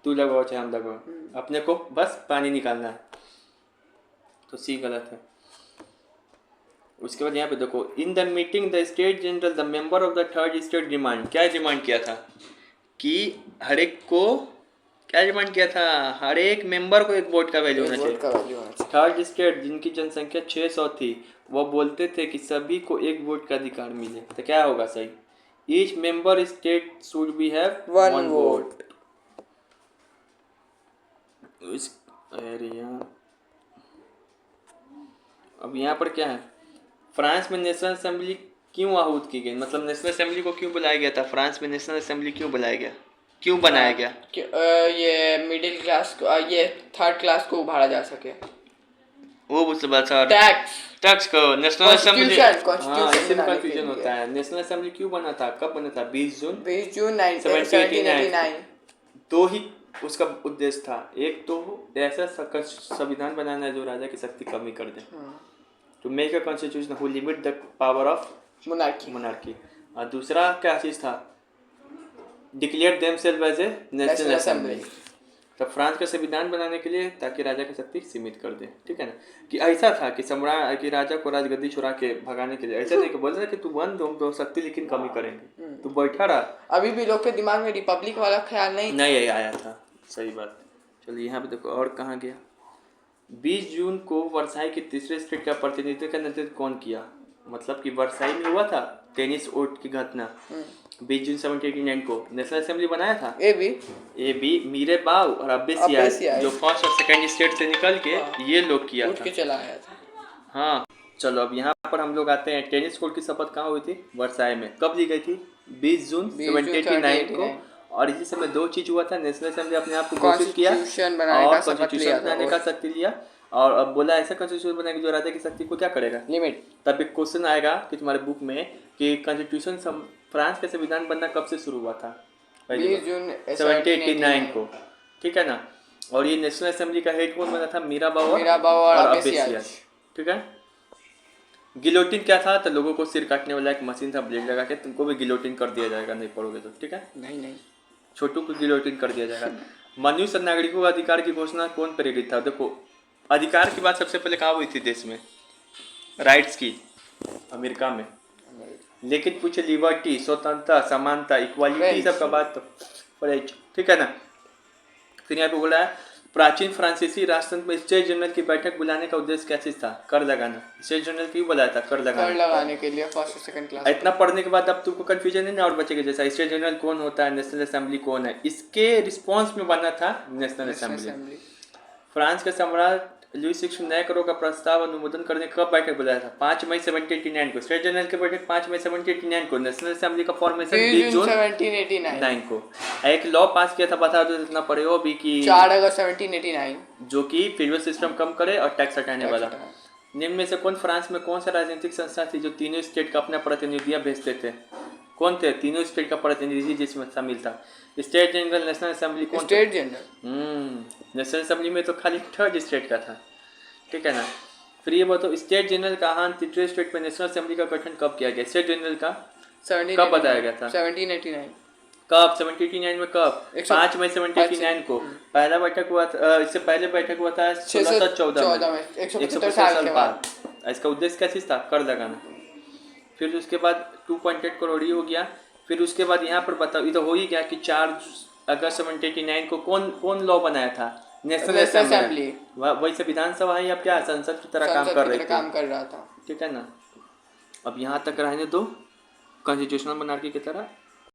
तू लगवाओ चाहे हम लगवाओ, अपने को बस पानी निकालना है। तो सी गलत है। उसके बाद यहाँ पे देखो, in the meeting the state general the member of the third state demand, क्या डिमांड किया था कि हर एक को क्या डिमांड किया था, हर एक मेंबर को एक वोट का वैल्यू होना चाहिए। थर्ड स्टेट जिनकी जनसंख्या 600 थी वो बोलते थे कि सभी को एक वोट का अधिकार मिले। तो क्या होगा सही? Each member state should be have one vote. अब यहाँ पर क्या है, फ्रांस में नेशनल असेंबली क्यों आहूत की गई, मतलब नेशनल असेंबली को क्यों बुलाया गया था? फ्रांस में नेशनल असेंबली क्यों बुलाया गया, क्यों बनाया गया? ये मिडिल क्लास को, ये थर्ड क्लास को उभारा जा सके। वो मुझसे बात सर, टैक्स को नेशनल असेंबली, इसमें कंफ्यूजन होता है। नेशनल असेंबली क्यों बना था, कब बना था? 20 जून 1789। दो ही उसका उद्देश्य था, एक तो ऐसा संविधान बनाना है जो राजा की शक्ति कमी कर दे, to make a constitution who limit the power of monarchy. और दूसरा क्या चीज था, declare themselves as a national assembly. तो फ्रांस का संविधान बनाने के लिए ताकि राजा की शक्ति सीमित कर दे, ठीक है ना। कि ऐसा था कि सम्राट कि राजा को राजगद्दी छुड़ा के भगाने के लिए, ऐसा नहीं कि बोल रहे कि तू बन दो शक्ति लेकिन कमी करेंगे, तू बैठा रहा। अभी भी लोग के दिमाग में रिपब्लिक वाला ख्याल नहीं आया था। सही बात। चलिए यहाँ पे देखो और कहाँ गया। 20 जून को वर्साई के तीसरे स्टेट का प्रतिनिधित्व का नेतृत्व कौन किया? मतलब कि वर्साई में हुआ था टेनिस वोट की घटना। 20 जून 1789 को नेशनल असेंबली बनाया था ए बी मीरेबाव और अब्बेसियाज, जो फर्स्ट और सेकंड स्टेट से निकल के ये लोग किया था, चला आया था। हाँ चलो अब यहाँ पर हम लोग आते हैं। टेनिस कोर्ट की शपथ कहाँ हुई थी? वर्साई में। कब ली गई थी? 20 जून 1789 को। और इसी समय दो चीज हुआ था, नेशनल असेंबली अपने आप को घोषित किया और कॉन्स्टिट्यूशन बनाने का शक्ति लिया। और अब बोला ऐसा कॉन्स्टिट्यूशन बनाएगा जो राजा की शक्ति को क्या करेगा, लिमिट। तब एक क्वेश्चन आएगा कि तुम्हारे बुक में कि कॉन्स्टिट्यूशन फ्रांस का संविधान बनना कब से शुरू हुआ था? 20 जून 1789 को, ठीक है ना। और ये नेशनल असेंबली का हेड कौन बना था? मीराबाव और अब्बेसियाज, ठीक है। गिलोटिन क्या था? तो लोगों को सिर काटने वाला एक मशीन था, ब्लेड लगा के, तुमको भी गिलोटिन कर दिया जाएगा नहीं पढ़ोगे तो, ठीक है। नहीं छोटू को गिलोटिन कर दिया जाएगा। मनुष्य और नागरिकों का अधिकार की घोषणा कौन प्रेरित था? देखो अधिकार की बात सबसे पहले कहाँ हुई थी देश में? राइट्स की, अमेरिका में। लेकिन पूछे लिबर्टी, स्वतंत्रता, समानता, इक्वालिटी, सबका बात तो, ठीक है ना। फिर यहाँ पे बोला है प्राचीन फ्रांसीसी राष्ट्रतंत्र में स्टेट जनरल की बैठक बुलाने का उद्देश्य क्या चीज था? कर लगाना। स्टेट जनरल क्यों बुलाया था? कर लगाने के लिए, फर्स्ट और सेकंड क्लास। इतना पढ़ने के बाद अब तुमको कंफ्यूजन नहीं ना और बचेगा, जैसा स्टेट जनरल कौन होता है, नेशनल असेंबली कौन है, इसके रिस्पॉन्स में बना था नेशनल असेंबली। फ्रांस के सम्राट लुईस 16 नए करों का प्रस्ताव अनुमोदन करने कब बैठक बुलाया था? 5 मई 1789 को। स्टेट जनरल की बैठक 5 मई 1789 को। नेशनल असेंबली का फॉर्मेशन 20 जून 1789 को। एक लॉ पास किया था, बता दो जितना पड़े हो भी कि 4 अगस्त 1789 जो कि फेडरल सिस्टम कम करे और टैक्स हटाने वाला। निम्न में से कौन फ्रांस में कौन सा राजनीतिक संस्था थी जो तीनों स्टेट का अपना प्रतिनिधियां भेजते थे? कौन थे तीनों स्टेट का प्रतिनिधि जिसमें शामिल था? स्टेट जनरल, नेशनल असेंबली, कौन? State general. नेशनल असेंबली में तो खाली थर्ड स्टेट का था, ठीक है ना। फिर ये बताओ स्टेट जनरल का हान तीसरे स्टेट में नेशनल असेंबली का गठन कब किया गया? स्टेट जनरल का कब बताया गया था? 1789 कब? 1789 में कब? 5 मई 1789 को पहला बैठक हुआ था। इससे पहले बैठक हुआ था 1614 में, 175 साल बाद। इसका उद्देश्य क्या चीज था? कर लगाना। फिर उसके बाद 2.8 करोड़ हो गया। फिर उसके बाद यहाँ पर बताओ, ये तो हो ही गया कि 4 अगस्त 1789 को कौन लॉ बनाया था? National assembly. वैसे विधानसभा है या क्या संसद की तरह काम कर रहा था, ठीक है ना। अब यहाँ तक रहने दो कॉन्स्टिट्यूशनल मोनार्की की तरह।